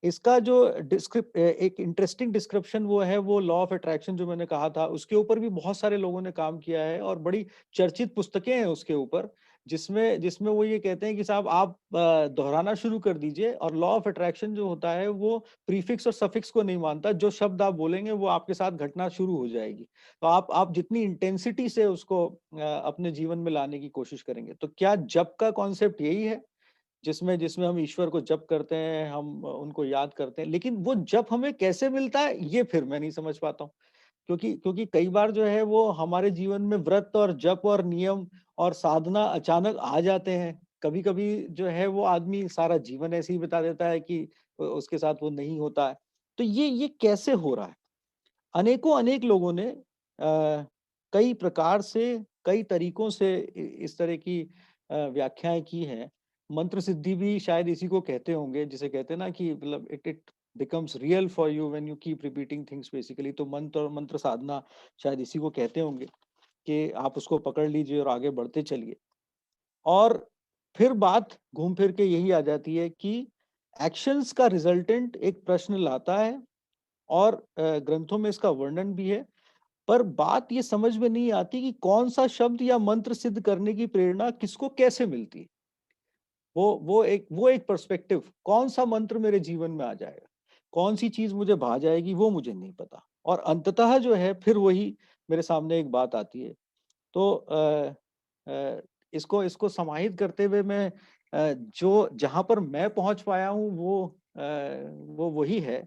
इसका जो एक इंटरेस्टिंग डिस्क्रिप्शन वो है, वो लॉ ऑफ अट्रैक्शन जो मैंने कहा था, उसके ऊपर भी बहुत सारे लोगों ने काम किया है और बड़ी चर्चित पुस्तकें हैं उसके ऊपर, जिसमें जिसमें वो ये कहते हैं कि साहब आप दोहराना शुरू कर दीजिए। और लॉ ऑफ अट्रैक्शन जो होता है वो प्रीफिक्स और सफिक्स को नहीं मानता। जो शब्द आप बोलेंगे वो आपके साथ घटना शुरू हो जाएगी। तो आप जितनी इंटेंसिटी से उसको अपने जीवन में लाने की कोशिश करेंगे। तो क्या जप का कॉन्सेप्ट यही है, जिसमें जिसमें हम ईश्वर को जप करते हैं, हम उनको याद करते हैं, लेकिन वो जप हमें कैसे मिलता है, ये फिर मैं नहीं समझ पाता हूँ। क्योंकि क्योंकि कई बार जो है वो हमारे जीवन में व्रत और जप और नियम और साधना अचानक आ जाते हैं। कभी कभी जो है वो आदमी सारा जीवन ऐसे ही बिता देता है कि उसके साथ वो नहीं होता है। तो ये कैसे हो रहा है? अनेकों अनेक लोगों ने कई प्रकार से, कई तरीकों से इस तरह की व्याख्याएं की हैं। मंत्र सिद्धि भी शायद इसी को कहते होंगे, जिसे कहते हैं ना कि मतलब it it becomes real for you when you keep repeating things basically. तो मंत्र और मंत्र साधना शायद इसी को कहते होंगे कि आप उसको पकड़ लीजिए और आगे बढ़ते चलिए। और फिर बात घूम फिर के यही आ जाती है कि एक्शंस का रिजल्टेंट एक प्रश्न लाता है, और ग्रंथों में इसका वर्णन भी है। पर बात ये समझ में नहीं आती कि कौन सा शब्द या मंत्र सिद्ध करने की प्रेरणा किसको कैसे मिलती है। वो एक पर्सपेक्टिव, कौन सा मंत्र मेरे जीवन में आ जाएगा, कौन सी चीज मुझे भा जाएगी, वो मुझे नहीं पता। और अंततः जो है फिर वही मेरे सामने एक बात आती है। तो अ, इसको इसको समाहित करते हुए मैं जो जहां पर मैं पहुंच पाया हूँ वो वही है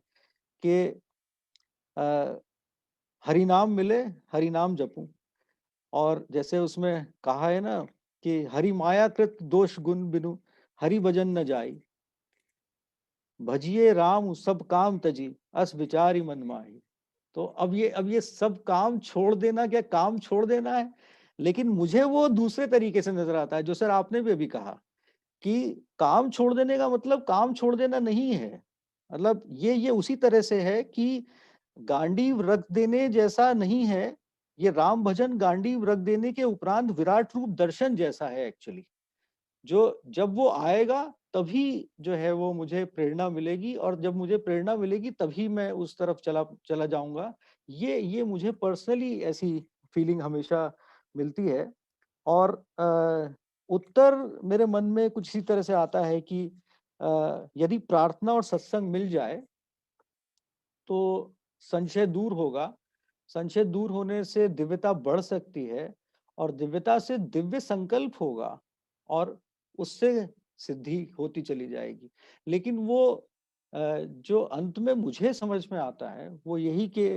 कि अ, हरि नाम मिले, हरि नाम जपूं। और जैसे उसमें कहा है ना कि हरि माया कृत दोष गुण बिनु, हरि भजन न जाई, भजिए राम सब काम तजी, अस विचारी मन माही। तो अब ये सब काम छोड़ देना, क्या काम छोड़ देना है? लेकिन मुझे वो दूसरे तरीके से नजर आता है, जो सर आपने भी अभी कहा कि काम छोड़ देने का मतलब काम छोड़ देना नहीं है। मतलब ये उसी तरह से है कि गांडीव रख देने जैसा नहीं है, ये राम भजन गांडीव रख देने के उपरांत विराट रूप दर्शन जैसा है एक्चुअली। जो जब वो आएगा तभी जो है वो मुझे प्रेरणा मिलेगी, और जब मुझे प्रेरणा मिलेगी तभी मैं उस तरफ चला जाऊंगा। ये मुझे पर्सनली ऐसी फीलिंग हमेशा मिलती है। और उत्तर मेरे मन में कुछ इसी तरह से आता है कि यदि प्रार्थना और सत्संग मिल जाए तो संशय दूर होगा। संशय दूर होने से दिव्यता बढ़ सकती है, और दिव्यता से दिव्य संकल्प होगा, और उससे सिद्धि होती चली जाएगी। लेकिन वो जो अंत में मुझे समझ में आता है वो यही कि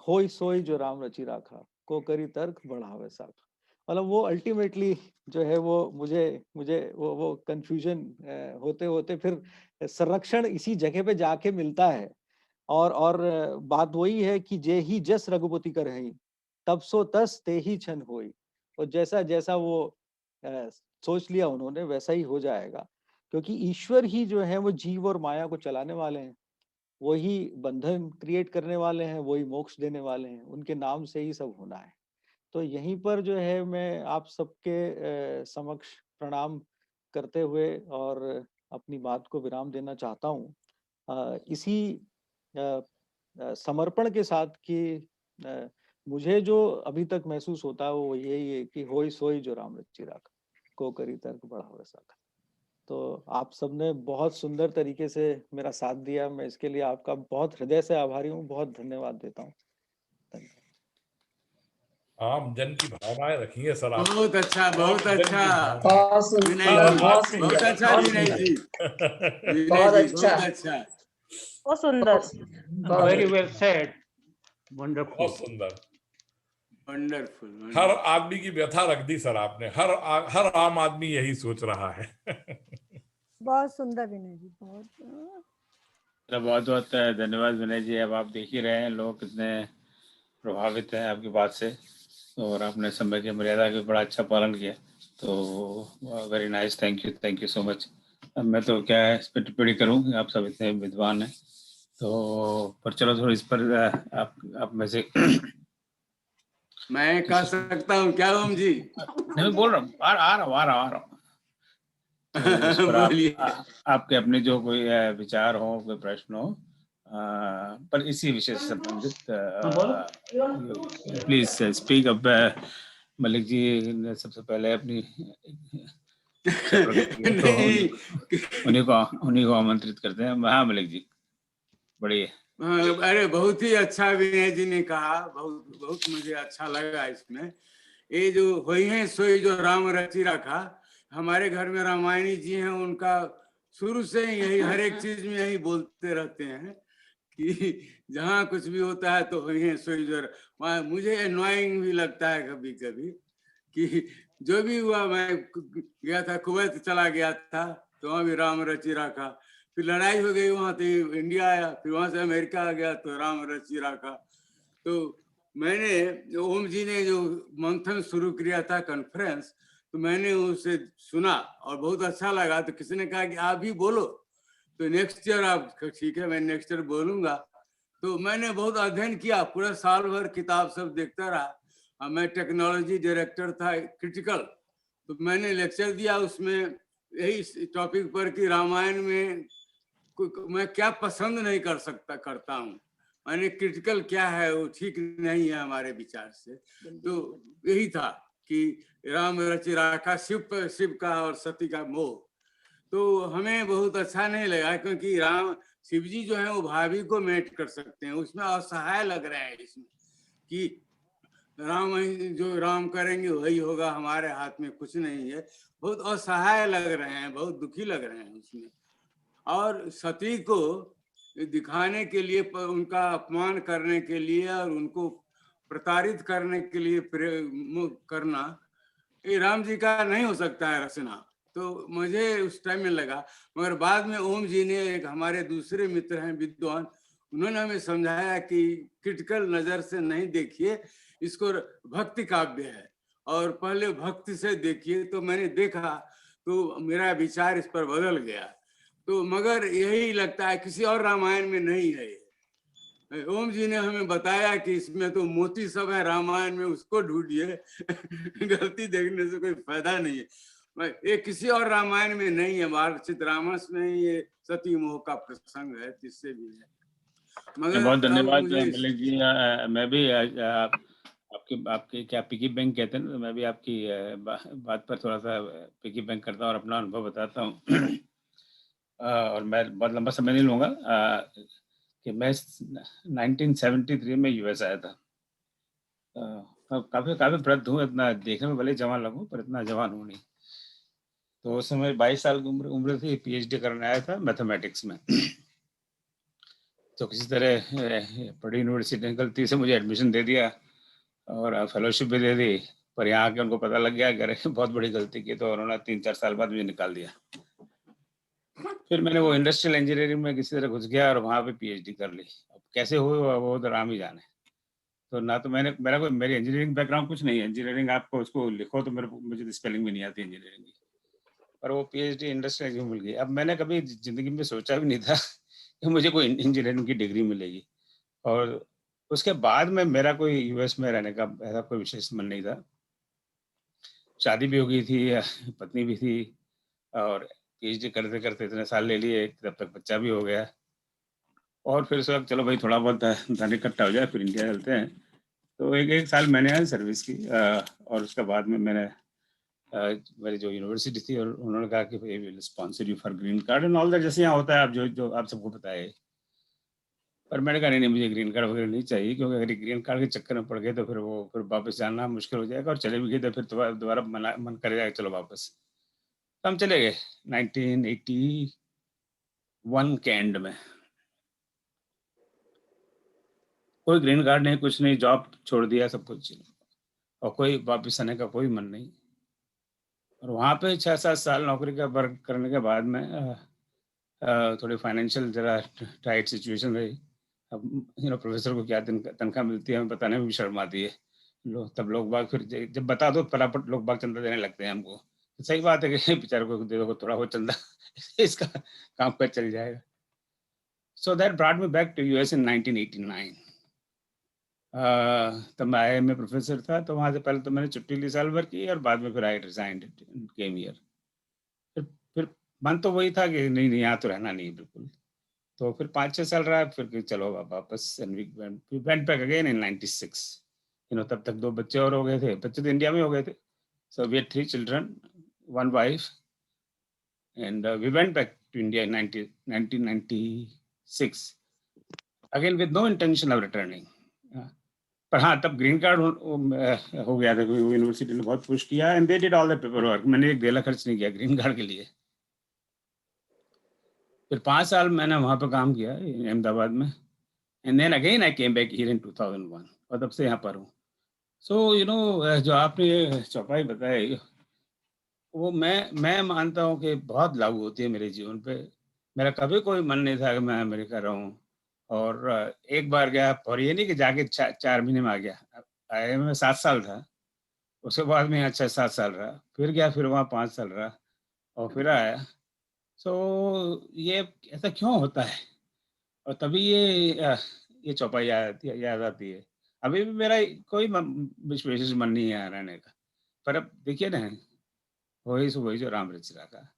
होय सोई जो राम रचि राखा, को करी तर्क बढ़ावे साखा। मतलब वो अल्टीमेटली जो है वो मुझे मुझे वो कंफ्यूजन होते होते फिर संरक्षण इसी जगह पे जाके मिलता है। और बात वही है कि जे ही जस रघुपति कर है, तब सो तस ते ही छन होई। और जैसा जैसा वो अ, सोच लिया उन्होंने वैसा ही हो जाएगा, क्योंकि ईश्वर ही जो है वो जीव और माया को चलाने वाले हैं, वही बंधन क्रिएट करने वाले हैं, वही मोक्ष देने वाले हैं, उनके नाम से ही सब होना है। तो यहीं पर जो है मैं आप सबके समक्ष प्रणाम करते हुए और अपनी बात को विराम देना चाहता हूँ, इसी अ, समर्पण के साथ कि अ, मुझे जो अभी तक महसूस होता है वो यही है कि होई सोई जो राम रचि राखा, को करी तर्क बढ़ावे साखा। तो आप सबने बहुत सुंदर तरीके से मेरा साथ दिया, मैं इसके लिए आपका बहुत हृदय से आभारी हूँ, बहुत धन्यवाद देता हूँ। धन्यवाद। आम जन की भावनाएं रखी है सर आप। बहुत अच्छा, बहुत आम जन की अच्छा भावनाएं। बहुत विनय सुंदर, जी, बहुत बहुत सुंदर, अच्छा बहुत विनय सुंदर, जी, विनय बहुत जी अच्छा, बहुत अच्छा। बहुत सुंदर। बहुत वेरी अच्छा। वेल सेड, बहुत वंडरफुल। सुंदर। वंडरफुल। हर आदमी की व्यथा रख दी सर आपने। हर आम आदमी यही सोच रहा है। बहुत सुंदर विनय जी, बहुत बहुत बहुत धन्यवाद विनय जी। अब आप देख ही रहे हैं लोग कितने प्रभावित हैं आपकी बात से, और आपने समय की मर्यादा का बड़ा अच्छा पालन किया। तो very nice, thank you so much. अब मैं तो क्या है इस पर टिप्पणी करूँ, आप सब इतने विद्वान हैं तो, पर चलो थोड़ी इस पर आप में से मैं कह सकता हूँ क्या ओम जी? नहीं, बोल रहा हूँ, आ रहा हूँ। तो इस पर बोलिए। आपके अपने जो कोई विचार हो, कोई प्रश्न हो, पर इसी विषय से संबंधित please speak up. Malik ji ने सबसे पहले अपनी इच्छा प्रकट की है, तो उन्हीं को आमंत्रित करते हैं। हाँ मलिक जी, बढ़िया। अरे बहुत ही अच्छा विनय जी ने कहा, बहुत बहुत मुझे अच्छा लगा इसमें। ये जो होई है सोई जो राम रचि रखा, हमारे घर में रामायणी जी हैं, उनका शुरू से यही हर एक चीज में यही बोलते रहते हैं कि जहाँ कुछ भी होता है तो होई है सोई जो। मुझे एनवाइंग भी लगता है कभी कभी कि जो भी हुआ, मैं गया था कुवैत चला गया था तो वहाँ भी राम रचि रखा, फिर लड़ाई हो गई वहां तो इंडिया आया, फिर वहां से अमेरिका आ गया तो राम रचि रखा। तो मैंने ओम जी ने जो मंथन शुरू किया था कॉन्फ्रेंस, तो मैंने उसे सुना और बहुत अच्छा लगा। तो किसी ने कहा कि आप भी बोलो, तो नेक्स्ट ईयर आप, ठीक है मैं नेक्स्ट ईयर बोलूंगा। तो मैंने बहुत अध्ययन किया, पूरा साल भर किताब सब देखता रहा। मैं टेक्नोलॉजी डायरेक्टर था क्रिटिकल, तो मैंने लेक्चर दिया उसमें यही टॉपिक पर कि रामायण में मैं क्या पसंद नहीं करता हूँ, मैंने क्रिटिकल क्या है वो ठीक नहीं है हमारे विचार से। तो यही था कि राम रचि राखा, शिव का और सती का मोह। तो हमें बहुत अच्छा नहीं लगा, क्योंकि शिव जी जो है वो भाभी को मेट कर सकते हैं, उसमें असहाय लग रहे हैं इसमें कि जो राम करेंगे वही होगा, हमारे हाथ में कुछ नहीं है। बहुत असहाय लग रहे हैं, बहुत दुखी लग रहे हैं उसमें। और सती को दिखाने के लिए, उनका अपमान करने के लिए और उनको प्रताड़ित करने के लिए करना, ये राम जी का नहीं हो सकता है रचना। तो मुझे उस टाइम में लगा, मगर बाद में ओम जी ने, एक हमारे दूसरे मित्र हैं विद्वान, उन्होंने हमें समझाया कि क्रिटिकल नजर से नहीं देखिए इसको, भक्ति काव्य है और पहले भक्ति से देखिए। तो मैंने देखा तो मेरा विचार इस पर बदल गया। तो मगर यही लगता है किसी और रामायण में नहीं है ये। ओम जी ने हमें बताया कि इसमें तो मोती सब है रामायण में, उसको ढूंढिए। गलती देखने से कोई फायदा नहीं है। ये किसी और रामायण में नहीं है, वार्षिक रामायण में ये सती मोह का प्रसंग है, जिससे भी है। मगर बहुत धन्यवाद मुझे मलिक जी। मैं भी आपके क्या पिकी बैंक कहते हैं ना, तो मैं भी आपकी बात पर थोड़ा सा पिकी बैंक करता हूँ और अपना अनुभव बताता हूँ। और मैं बहुत लंबा समय नहीं लूँगा कि मैं 1973 में यूएस आया था। काफ़ी काफ़ी वृद्ध हूँ, इतना देखने में भले जवान लगूँ पर इतना जवान हूँ नहीं। तो उस समय 22 साल की उम्र थी, पीएचडी करने आया था मैथमेटिक्स में। तो किसी तरह बड़ी यूनिवर्सिटी ने गलती से मुझे एडमिशन दे दिया और फेलोशिप भी दे दी, पर यहाँ आके उनको पता लग गया कि अरे बहुत बड़ी गलती की, तो उन्होंने 3-4 साल बाद मुझे निकाल दिया। फिर मैंने वो इंडस्ट्रियल इंजीनियरिंग में किसी तरह घुस गया और वहाँ पे पीएचडी कर ली। अब कैसे हुई वो तो राम ही जाने। तो ना तो मेरी इंजीनियरिंग बैकग्राउंड कुछ नहीं है। इंजीनियरिंग आपको उसको लिखो तो मुझे तो स्पेलिंग भी नहीं आती इंजीनियरिंग की, पर वो पीएचडी इंडस्ट्रियल क्यों मिल गई। अब मैंने कभी जिंदगी में सोचा भी नहीं था कि मुझे कोई इंजीनियरिंग की डिग्री मिलेगी। और उसके बाद में मेरा कोई यूएस में रहने का ऐसा कोई विशेष मन नहीं था। शादी भी हो गई थी, पत्नी भी थी और पीएचडी करते करते इतने साल ले लिए, तब तक बच्चा भी हो गया। और फिर सोचा चलो भाई थोड़ा बहुत धन इकट्ठा हो जाए, फिर इंडिया चलते हैं। तो एक साल मैंने सर्विस की और उसके बाद में मैंने मेरी जो यूनिवर्सिटी थी और उन्होंने कहा कि we will sponsor you for green card and all that, जैसे यहाँ होता है आप जो आप सबको पता है। पर मैंने कहा नहीं मुझे ग्रीन कार्ड वगैरह नहीं चाहिए, क्योंकि अगर ग्रीन कार्ड के चक्कर में पड़ गए तो फिर वापस जाना मुश्किल हो जाएगा, और चले भी गए तो फिर दोबारा मन कर जाएगा चलो वापस। तो हम चले गए 1981 के एंड में। कोई ग्रीन कार्ड नहीं, कुछ नहीं, जॉब छोड़ दिया सब कुछ, और कोई वापस आने का कोई मन नहीं। और वहाँ पे 6-7 साल नौकरी का वर्क करने के बाद में थोड़ी फाइनेंशियल जरा टाइट सिचुएशन रही। अब प्रोफेसर को क्या तनख्वाह मिलती है हमें बताने में भी शर्म आती है। तब लोग बाग फिर जब बता दो फटाफट लोग बाग चंदा देने लगते हैं हमको। तो सही बात है कि बेचारे को दे दो थोड़ा बहुत चंदा, इसका काम पर चल जाएगा। So that brought me back to US in 1989। तब मैं आईआईएम में प्रोफेसर था, तो वहाँ से पहले तो मैंने छुट्टी ली साल भर की, और बाद में फिर आई रिजाइंड केम हियर। फिर मन तो वही था कि नहीं यहाँ तो रहना नहीं बिल्कुल। तो फिर 5-6 साल रहा, फिर चलो वापस वेंट बैक अगेन इन 96। तब तक 2 बच्चे और हो गए थे, बच्चे तो इंडिया में हो गए थे। So we had 3 children, 1 wife, and we went back to India in 1996 again with no intention of returning. पर हाँ, तब ग्रीन कार्ड हो गया था, यूनिवर्सिटी ने बहुत पुश किया and they did all the paper work. मैंने एक डेला खर्च नहीं किया ग्रीन कार्ड के लिए। फिर 5 साल मैंने वहाँ पे काम किया अहमदाबाद में, and then again I came back here in 2001, और तब से यहाँ पर हूँ। सो जो आपने ये चौपाई बताई, वो मैं मानता हूँ कि बहुत लागू होती है मेरे जीवन पे। मेरा कभी कोई मन नहीं था कि मैं अमेरिका रहूँ, और एक बार गया, और ये नहीं कि जाके 4 महीने में आ गया। आईआईएम में 7 साल था, उसके बाद में यहाँ 6-7 साल रहा, फिर गया, फिर वहाँ 5 साल रहा, और फिर आया। सो ये ऐसा क्यों होता है? और तभी ये चौपाई याद आती है। अभी भी मेरा कोई विशेष मन नहीं है यहाँ रहने का, पर अब देखिए ना, वही जो राम रच रहा का।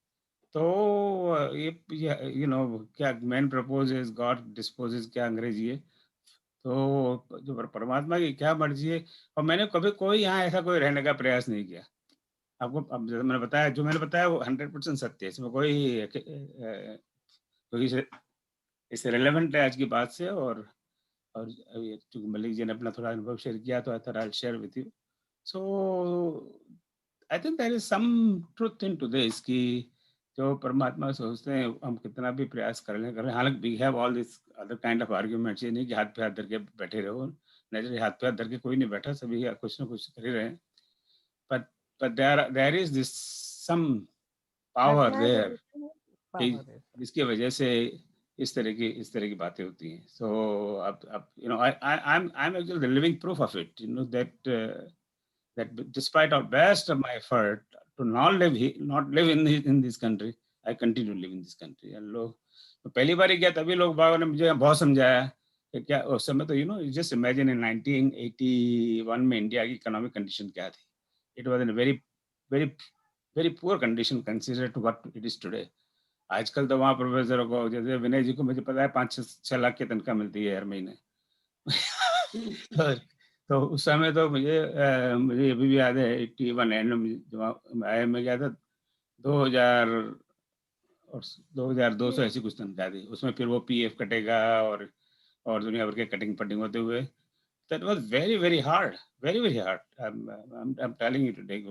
तो ये क्या मैन प्रपोजेस गॉड डिस्पोजेस, क्या अंग्रेजी है। तो जो परमात्मा की क्या मर्जी है, और मैंने कभी कोई यहाँ ऐसा कोई रहने का प्रयास नहीं किया। आपको अब जैसे मैंने बताया वो 100% सत्य है, इसमें कोई इससे रिलेवेंट है आज की बात से। और चूंकि मलिक जी ने अपना थोड़ा अनुभव शेयर किया, तो I thought I will share with you. So I think there is some truth in to this, कि जो परमात्मा सोचते हैं हम कितना भी प्रयास कर लें, हालांकि we have all this other kind of arguments. ये नहीं कि हाथ पे हाथ धर के बैठे रहो, नहीं, हाथ पे हाथ धर के कोई नहीं बैठा, सभी कुछ ना कुछ कर ही रहे हैं। but there is this some power there जिसकी वजह से इस तरह की बातें होती हैं। So अब I'm actually the living proof of it, that despite our best of my effort to not live in this country, I continue live in this country. And लोग तो पहली बार ही गया तभी लोग बाबा ने मुझे बहुत समझाया कि क्या उस समय तो जस्ट इमेजिन इन 1981 में इंडिया की इकोनॉमिक कंडीशन क्या थी। It was in very very very poor condition consider to what it is today. आजकल तो वहाँ प्रोफेसरों को जैसे विनय जी को मुझे पता है 5-6 लाख की तनख्वाह मिलती है हर महीने। तो उस समय तो मुझे अभी भी याद है 81 एंड में जब आया मैं गया था 2000 और 2200 ऐसी कुछ तनख्वाह थी। उसमें फिर वो पीएफ कटेगा और दुनिया भर के कटिंग फटिंग होते हुए that was very very hard, very very hard. I am telling you today.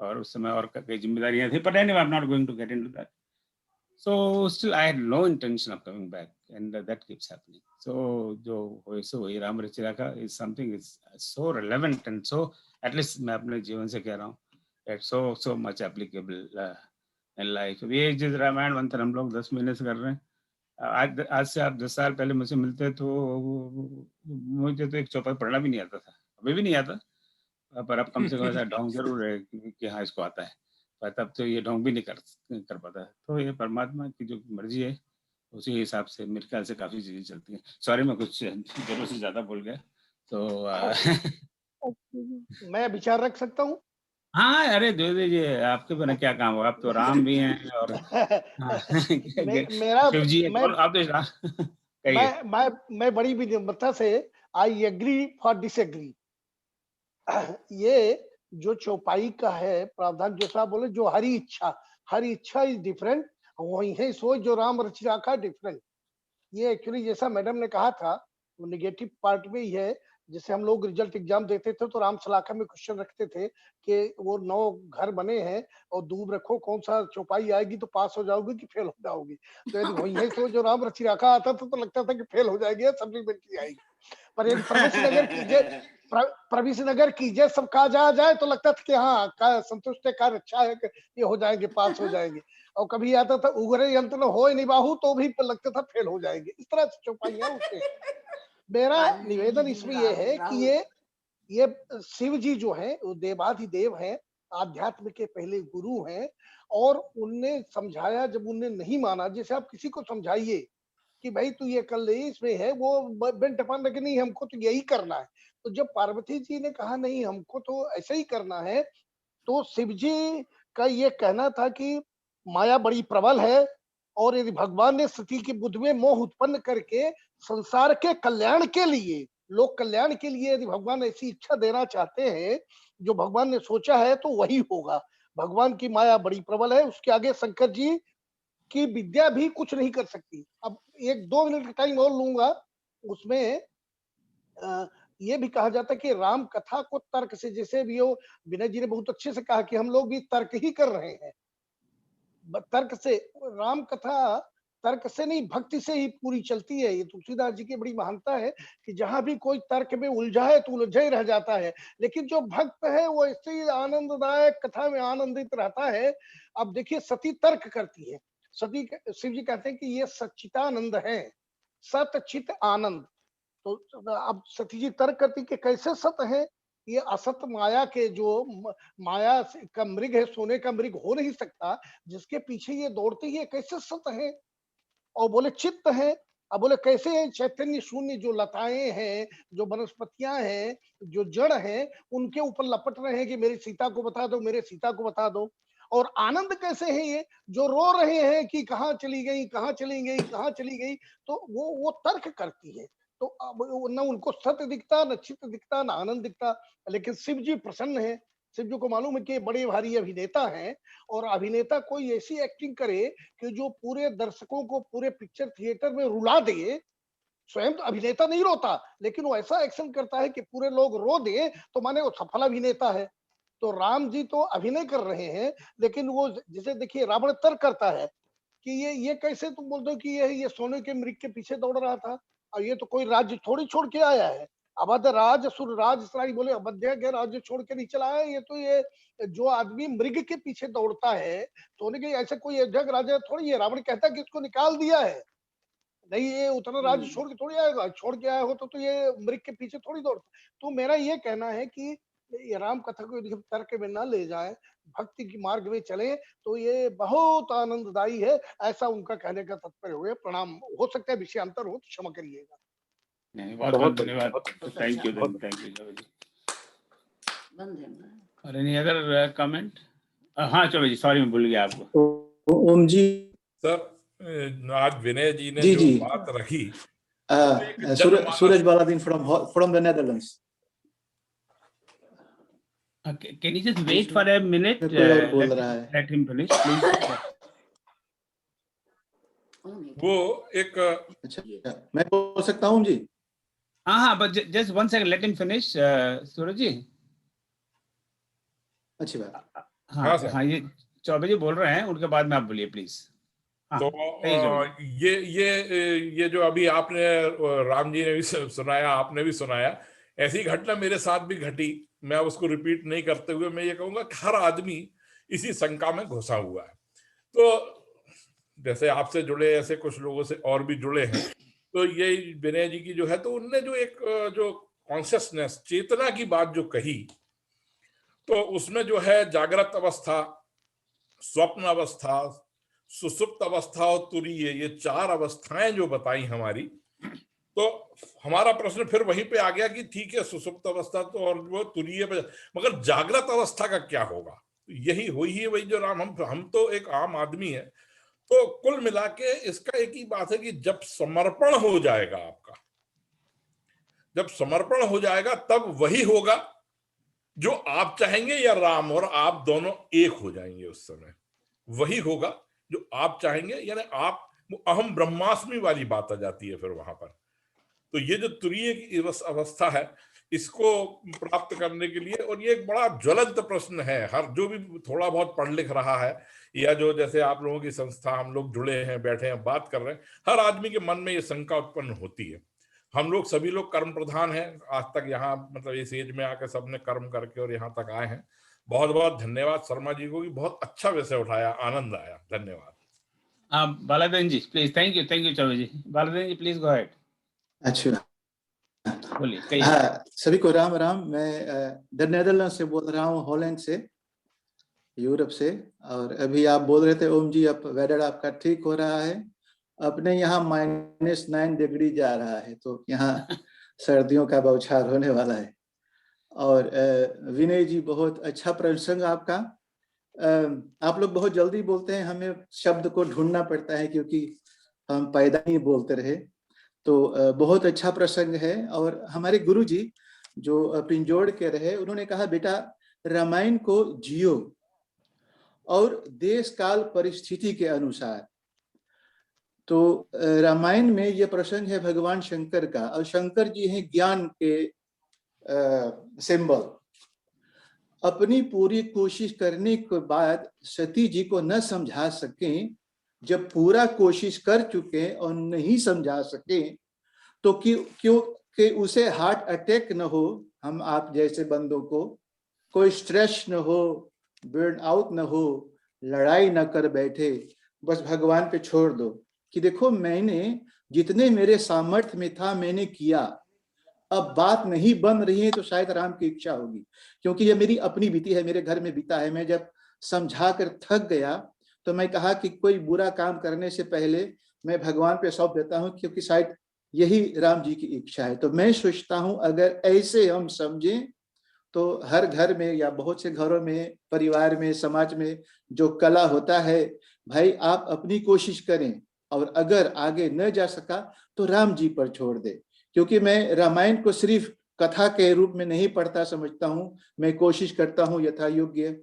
और उस समय और कई जिम्मेदारियां थी, but anyway I am not going to get into that. So still I had no intention of coming back, and that keeps happening. So जो वही राम रचिरा का is something is so relevant and so at least मैं अपने जीवन से कह रहा हूँ it's so much applicable in life। ये जिस रामायण मंथन हम लोग 10 महीने से कर रहे हैं, आज से आप 10 साल पहले मुझसे मिलते तो मुझे तो एक चौपाई पढ़ना भी नहीं आता था, अभी भी नहीं आता, पर अब कम से कम ऐसा ढोंग जरूर है कि हाँ इसको आता है, पर तब तो ये ढोंग भी नहीं कर पाता है। तो ये परमात्मा की जो मर्जी है उसी हिसाब से मेरे ख्याल से काफी चीजें चलती हैं। सॉरी मैं कुछ जरूर से ज्यादा बोल गया तो मैं विचार रख सकता हूँ? हाँ अरे दे दीजिए, आपके बिना क्या काम होगा, आप तो राम भी हैं और हाँ, मेरा शिव जी मैं आप तो कहिए। मैं बड़ी विनम्रता से आई एग्री फॉर डिसएग्री। ये जो चौपाई का है प्रावधान, जो साहब बोले, जो हरी इच्छा इज डिफरेंट, वही है सोच जो राम रचिरा का डिफरेंट। ये एक्चुअली जैसा मैडम ने कहा था वो नेगेटिव पार्ट में ही है। जैसे हम लोग रिजल्ट एग्जाम देते थे तो राम सलाखा में क्वेश्चन रखते थे कि वो 9 घर बने हैं और दूब रखो, कौन सा चौपाई आएगी तो पास हो जाओगे कि फेल हो जाओगी। तो यदि वही है सोच जो राम रचिरा का आता था तो लगता था कि फेल हो जाएगी, सप्लीमेंट्री आएगी। पर यदि प्रवेश नगर कीजिए सब कहा जाए तो लगता था कि हाँ संतुष्ट है, कार्य अच्छा है, ये हो जाएंगे, पास हो जाएंगे। और कभी आता था उगरे यंत्र न हो नहीं बाहू तो भी लगता था फेल हो जाएंगे। इस तरह से चौपाइयां होते हैं। मेरा निवेदन इसमें ये है कि ये शिव जी जो है वो देवाधिदेव हैं, आध्यात्म के पहले गुरु हैं, और उनने समझाया जब उनने नहीं माना। जैसे आप किसी को समझाइए कि भाई तू ये कर ले, इसमें है वो बेन टपान रखे, नहीं हमको तो यही करना है। तो जब पार्वती जी ने कहा नहीं हमको तो ऐसे ही करना है, तो शिव जी का ये कहना था कि माया बड़ी प्रबल है, और यदि भगवान ने सती के बुद्ध में मोह उत्पन्न करके संसार के कल्याण के लिए, लोक कल्याण के लिए यदि भगवान ऐसी इच्छा देना चाहते हैं, जो भगवान ने सोचा है तो वही होगा। भगवान की माया बड़ी प्रबल है, उसके आगे शंकर जी की विद्या भी कुछ नहीं कर सकती। अब 1-2 मिनट का टाइम और लूंगा। उसमें ये भी कहा जाता है कि राम कथा को तर्क से, जैसे भी हो विनय जी ने बहुत अच्छे से कहा कि हम लोग भी तर्क ही कर रहे हैं, तर्क से। राम कथा तर्क से नहीं, भक्ति से ही पूरी चलती है। ये तुलसीदास जी की बड़ी महानता है कि जहां भी कोई तर्क में उलझा है तो उलझा ही रह जाता है, लेकिन जो भक्त है वो ऐसे ही आनंददायक कथा में आनंदित रहता है। अब देखिए सती तर्क करती है, सती शिव जी कहते हैं कि ये सच्चितानंद है, सत चित आनंद। तो अब सती जी तर्क करती कि कैसे सत है, ये असत माया के जो माया का मृग है, सोने का मृग हो नहीं सकता, जिसके पीछे ये दौड़ती है कैसे सत है। और बोले चित्त है। अब बोले कैसे है, चैतन्य शून्य जो लताएं हैं, जो वनस्पतियां हैं, जो जड़ हैं, उनके ऊपर लपट रहे हैं कि मेरी सीता को बता दो, मेरे सीता को बता दो। और आनंद कैसे है, ये जो रो रहे हैं कि कहाँ चली गई, कहाँ चली गई, कहाँ चली गई। तो वो तर्क करती है। तो अब न उनको सत्य दिखता, न चित्त दिखता, न आनंद दिखता। लेकिन शिव जी प्रसन्न है। शिव जी को मालूम है कि बड़े भारी अभिनेता हैं, और अभिनेता कोई ऐसी एक्टिंग करे कि जो पूरे दर्शकों को पूरे पिक्चर थिएटर में रुला दे। स्वयं तो अभिनेता नहीं रोता, लेकिन वो ऐसा एक्शन करता है कि पूरे लोग रो दे, तो माने वो सफल अभिनेता है। तो राम जी तो अभिनय कर रहे हैं, लेकिन वो जैसे देखिए रावण तर्क करता है कि ये कैसे तुम बोलते हो कि ये सोने के मृग के पीछे दौड़ रहा था, और ये तो कोई राज्य थोड़ी छोड़ के आया है। अवध राज सुर राज सराई, बोले अवध्या के राज्य छोड़ के नहीं चला है। ये तो ये जो आदमी मृग के पीछे दौड़ता है, सोने के, ऐसे कोई अयोध्या का राजा थोड़ी है। रावण कहता है कि इसको निकाल दिया है, नहीं ये उतना राज्य छोड़ के थोड़ी आएगा, छोड़ के आया हो तो ये मृग के पीछे थोड़ी दौड़ता। तो मेरा ये कहना है कि ये राम कथा को यदि हम तर्क में न ले जाए, भक्ति की मार्ग में चले, तो ये बहुत आनंददायी है, ऐसा उनका कहने का तात्पर्य हो गया। प्रणाम। हो सकता है विषयांतर हो तो क्षमा करिएगा। नहीं, बहुत बहुत धन्यवाद, thank you, thank you Choubey ji. और एनी अदर कमेंट? हाँ चौबे जी, सॉरी मैं भूल गया आपको। ओम जी सर, आज विनय जी ने जी जो जी बात रखी, Suraj Baladin from the Netherlands. Can you just wait for a minute? कोई और बोल रहा है। Let him finish, please. वो एक अच्छा, मैं बोल सकता हूँ जी? हाँ, but just 1 second, let him finish, सूरज जी। अच्छी बात। हाँ, ये चौबे जी बोल रहे हैं, उनके बाद में आप बोलिए प्लीज। तो ये जो अभी आपने, राम जी ने भी सुनाया, आपने भी सुनाया, ऐसी घटना मेरे साथ भी घटी। मैं उसको रिपीट नहीं करते हुए मैं ये कहूंगा कि हर आदमी इसी शंका में घुसा हुआ है। तो जैसे आपसे जुड़े ऐसे कुछ लोगों से और भी जुड़े हैं, तो ये विनय जी की जो है, तो उनने जो एक जो कॉन्शियसनेस, चेतना की बात जो कही, तो उसमें जो है जागृत अवस्था, स्वप्न अवस्था, सुसुप्त अवस्था और तुरीय, ये 4 अवस्थाएं जो बताई हमारी, तो हमारा प्रश्न फिर वहीं पे आ गया कि ठीक है, सुसुप्त अवस्था तो और वो तुरीय, मगर जागृत अवस्था का क्या होगा? यही हुई है वही जो राम, हम तो एक आम आदमी है। तो कुल मिला के इसका एक ही बात है कि जब समर्पण हो जाएगा आपका, जब समर्पण हो जाएगा, तब वही होगा जो आप चाहेंगे, या राम और आप दोनों एक हो जाएंगे। उस समय वही होगा जो आप चाहेंगे, यानी आप, अहम ब्रह्मास्मि वाली बात आ जाती है फिर वहां पर। तो ये जो तुरीय की अवस्था है, इसको प्राप्त करने के लिए, और ये एक बड़ा ज्वलंत प्रश्न है, हर जो भी थोड़ा बहुत पढ़ लिख रहा है, या जो जैसे आप लोगों की संस्था, हम लोग जुड़े हैं, बैठे हैं, बात कर रहे हैं, हर आदमी के मन में ये शंका उत्पन्न होती है। हम लोग सभी लोग कर्म प्रधान हैं, आज तक यहाँ मतलब इस एज में आकर सबने कर्म करके और यहाँ तक आए हैं। बहुत बहुत धन्यवाद शर्मा जी को, भी बहुत अच्छा विषय उठाया, आनंद आया, धन्यवाद। Baladin ji please. Thank you Choubey ji. Baladin ji please go ahead. अच्छा, बोलिए। हाँ, सभी को राम राम। मैं द नेदरलैंड से बोल रहा हूँ, हॉलैंड से, यूरोप से। और अभी आप बोल रहे थे ओम जी, अब वेदर आपका ठीक हो रहा है। अपने यहाँ -9 डिग्री जा रहा है, तो यहाँ सर्दियों का बौछार होने वाला है। और विनय जी, बहुत अच्छा प्रसंग आपका। आप लोग बहुत जल्दी बोलते हैं, हमें शब्द को ढूंढना पड़ता है क्योंकि हम पैदा ही बोलते रहे। तो बहुत अच्छा प्रसंग है। और हमारे गुरु जी जो पिंजोड़ के रहे, उन्होंने कहा बेटा रामायण को जियो और देश काल परिस्थिति के अनुसार। तो रामायण में ये प्रसंग है भगवान शंकर का, और शंकर जी हैं ज्ञान के सिंबल। अपनी पूरी कोशिश करने के बाद सती जी को न समझा सके, जब पूरा कोशिश कर चुके और नहीं समझा सके, तो क्यों कि उसे हार्ट अटैक न हो, हम आप जैसे बंदों को कोई स्ट्रेस न हो, बर्न आउट न हो, लड़ाई न कर बैठे, बस भगवान पे छोड़ दो कि देखो मैंने जितने मेरे सामर्थ्य में था मैंने किया, अब बात नहीं बन रही है तो शायद राम की इच्छा होगी, क्योंकि ये मेरी अपनी बीती है, मेरे घर में बीता है। मैं जब समझा कर थक गया तो मैं कहा कि कोई बुरा काम करने से पहले मैं भगवान पे सौंप देता हूँ, क्योंकि शायद यही राम जी की इच्छा है। तो मैं सोचता हूँ अगर ऐसे हम समझें तो हर घर में या बहुत से घरों में, परिवार में, समाज में जो कला होता है, भाई आप अपनी कोशिश करें, और अगर आगे न जा सका तो राम जी पर छोड़ दे। क्योंकि मैं रामायण को सिर्फ कथा के रूप में नहीं पढ़ता समझता हूँ, मैं कोशिश करता हूँ यथा योग्य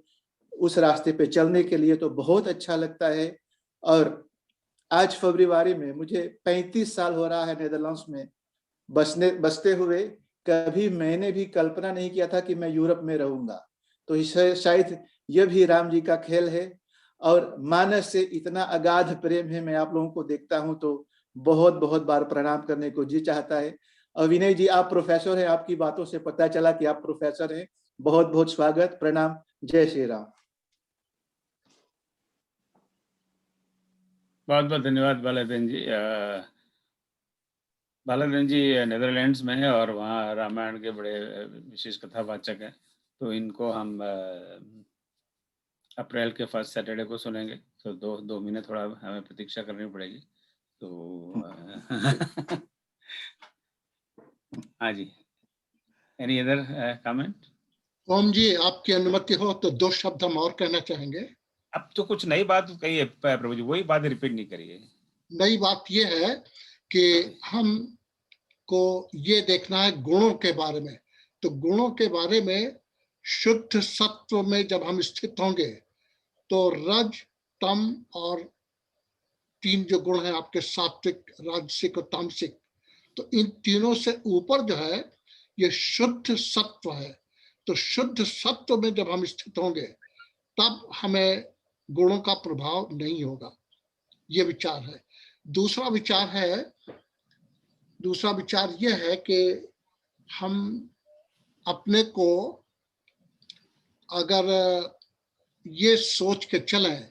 उस रास्ते पे चलने के लिए। तो बहुत अच्छा लगता है। और आज फरवरी में मुझे 35 साल हो रहा है नेदरलैंड्स में बसते हुए। कभी मैंने भी कल्पना नहीं किया था कि मैं यूरोप में रहूंगा। तो शायद यह भी राम जी का खेल है। और मानस से इतना अगाध प्रेम है, मैं आप लोगों को देखता हूं तो बहुत बहुत बार प्रणाम करने को जी चाहता है। और विनय जी, आप प्रोफेसर हैं, आपकी बातों से पता चला कि आप प्रोफेसर हैं। बहुत बहुत स्वागत, प्रणाम, जय श्री राम। बहुत बहुत धन्यवाद बालादीन जी। बालादीन जी नेदरलैंड्स में है और वहाँ रामायण के बड़े विशेष कथावाचक हैं। तो इनको हम अप्रैल के फर्स्ट सैटरडे को सुनेंगे। तो दो महीने थोड़ा हमें प्रतीक्षा करनी पड़ेगी। तो हाँ जी, एनी अदर कमेंट? ओम जी, आपकी अनुमति हो तो 2 शब्द हम और कहना चाहेंगे। अब तो कुछ नई बात कही है प्रभु जी, वही बात रिपीट नहीं करिए। नई बात ये है कि हम को ये देखना है गुणों के बारे में। तो गुणों के बारे में शुद्ध सत्व में जब हम स्थित होंगे तो रज, तम और 3 जो गुण हैं आपके, सात्विक, राजसिक और तामसिक, तो इन तीनों से ऊपर जो है ये शुद्ध सत्व है। तो शुद्ध सत्व में जब हम स्थित होंगे तब हमें गुणों का प्रभाव नहीं होगा। ये विचार है। दूसरा विचार यह है कि हम अपने को अगर ये सोच के चलें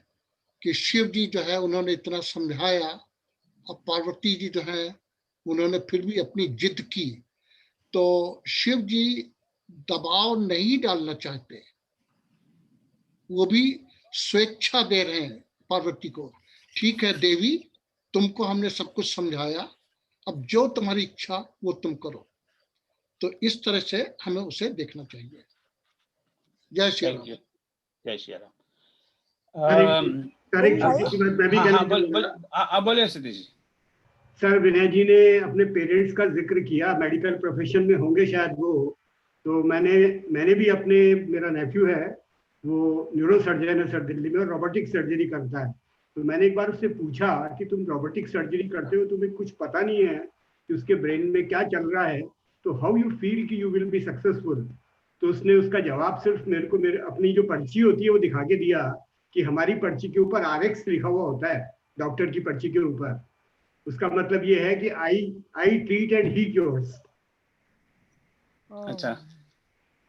कि शिव जी जो है उन्होंने इतना समझाया और पार्वती जी जो है उन्होंने फिर भी अपनी जिद की, तो शिव जी दबाव नहीं डालना चाहते, वो भी स्वेच्छा दे रहे हैं पार्वती को। ठीक है देवी, तुमको हमने सब कुछ समझाया, अब जो तुम्हारी इच्छा वो तुम करो। तो इस तरह से हमें उसे देखना चाहिए। जय श्री राम। जय श्री राम। बोलिए सतीश जी। सर, विनय जी ने अपने पेरेंट्स का जिक्र किया, मेडिकल प्रोफेशन में होंगे शायद वो। तो मैंने भी मेरा नेफ्यू है, वो न्यूरो सर्जन है सर, दिल्ली में, और रोबोटिक सर्जरी करता है। तो मैंने एक बार उससे पूछा कि तुम रोबोटिक सर्जरी करते हो, तुम्हें कुछ पता नहीं है कि उसके ब्रेन में क्या चल रहा है, तो हाउ यू फील कि यू विल बी सक्सेसफुल? तो उसने उसका जवाब सिर्फ मेरे अपनी जो पर्ची होती है वो दिखा के दिया कि हमारी पर्ची के ऊपर RX लिखा हुआ होता है, डॉक्टर की पर्ची के ऊपर। उसका मतलब ये है कि I treat and he cures. अच्छा,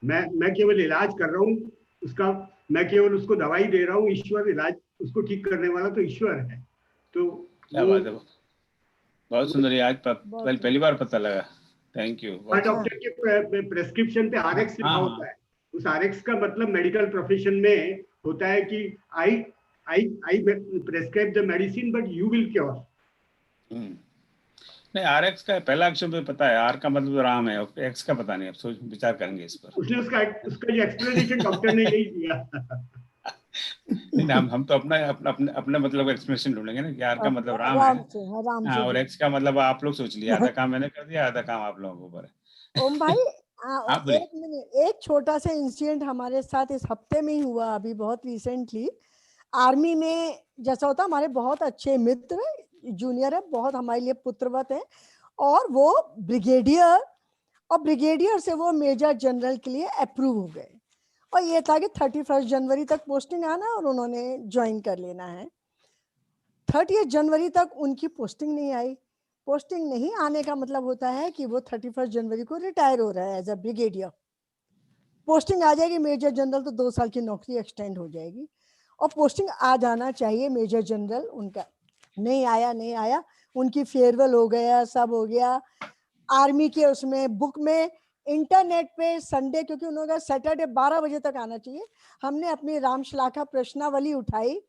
मैं केवल इलाज कर रहा हूँ उसका, मैं केवल उसको दवाई दे रहा हूँ, ईश्वर इलाज, उसको ठीक करने वाला तो ईश्वर है। तो क्या बात है, बहुत सुंदर। आज पहली बार पता लगा। Thank you. डॉक्टर के प्रेस्क्रिप्शन पे RX लिखा होता है। उस RX का मतलब मेडिकल प्रोफेशन में होता है कि I prescribe the medicine but you will cure. नहीं, RX का पहला अक्षर मुझे पता है, R का मतलब राम है, X का पता नहीं, अब सोच विचार करेंगे इस पर। उसने उसका जो एक्सप्लेनेशन डॉक्टर ने यही दिया। नहीं, हम तो अपने मतलब एक्सप्लेनेशन ढूंढेंगे ना कि R का मतलब राम है, और X का मतलब आप लोग सोच लिया, आधा काम मैंने कर दिया, आधा काम आप लोगों के ऊपर है। ओम भाई, एक मिनट, एक छोटा सा इंसिडेंट हमारे साथ इस हफ्ते में ही हुआ, अभी बहुत रिसेंटली। आर्मी में जैसा होता, हमारे बहुत अच्छे मित्र जूनियर है, बहुत हमारे लिए पुत्रवत है, और वो ब्रिगेडियर, और ब्रिगेडियर से वो मेजर जनरल के लिए अप्रूव हो गए, और ये था कि 31 जनवरी तक पोस्टिंग आना और उन्होंने ज्वाइन कर लेना है। 30 जनवरी तक उनकी पोस्टिंग नहीं आई। पोस्टिंग नहीं आने का मतलब होता है कि वो 31 जनवरी को रिटायर हो रहा है एज अ ब्रिगेडियर। पोस्टिंग आ जाएगी मेजर जनरल तो 2 साल की नौकरी एक्सटेंड हो जाएगी, और पोस्टिंग आ जाना चाहिए मेजर जनरल, उनका नहीं आया। उनकी फेयरवेल हो गया, सब हो गया। आर्मी के उसमें बुक में, इंटरनेट पे संडे, क्योंकि उन्होंने सैटरडे 12 बजे तक आना चाहिए, हमने अपनी रामश्लाघा प्रश्नावली उठाई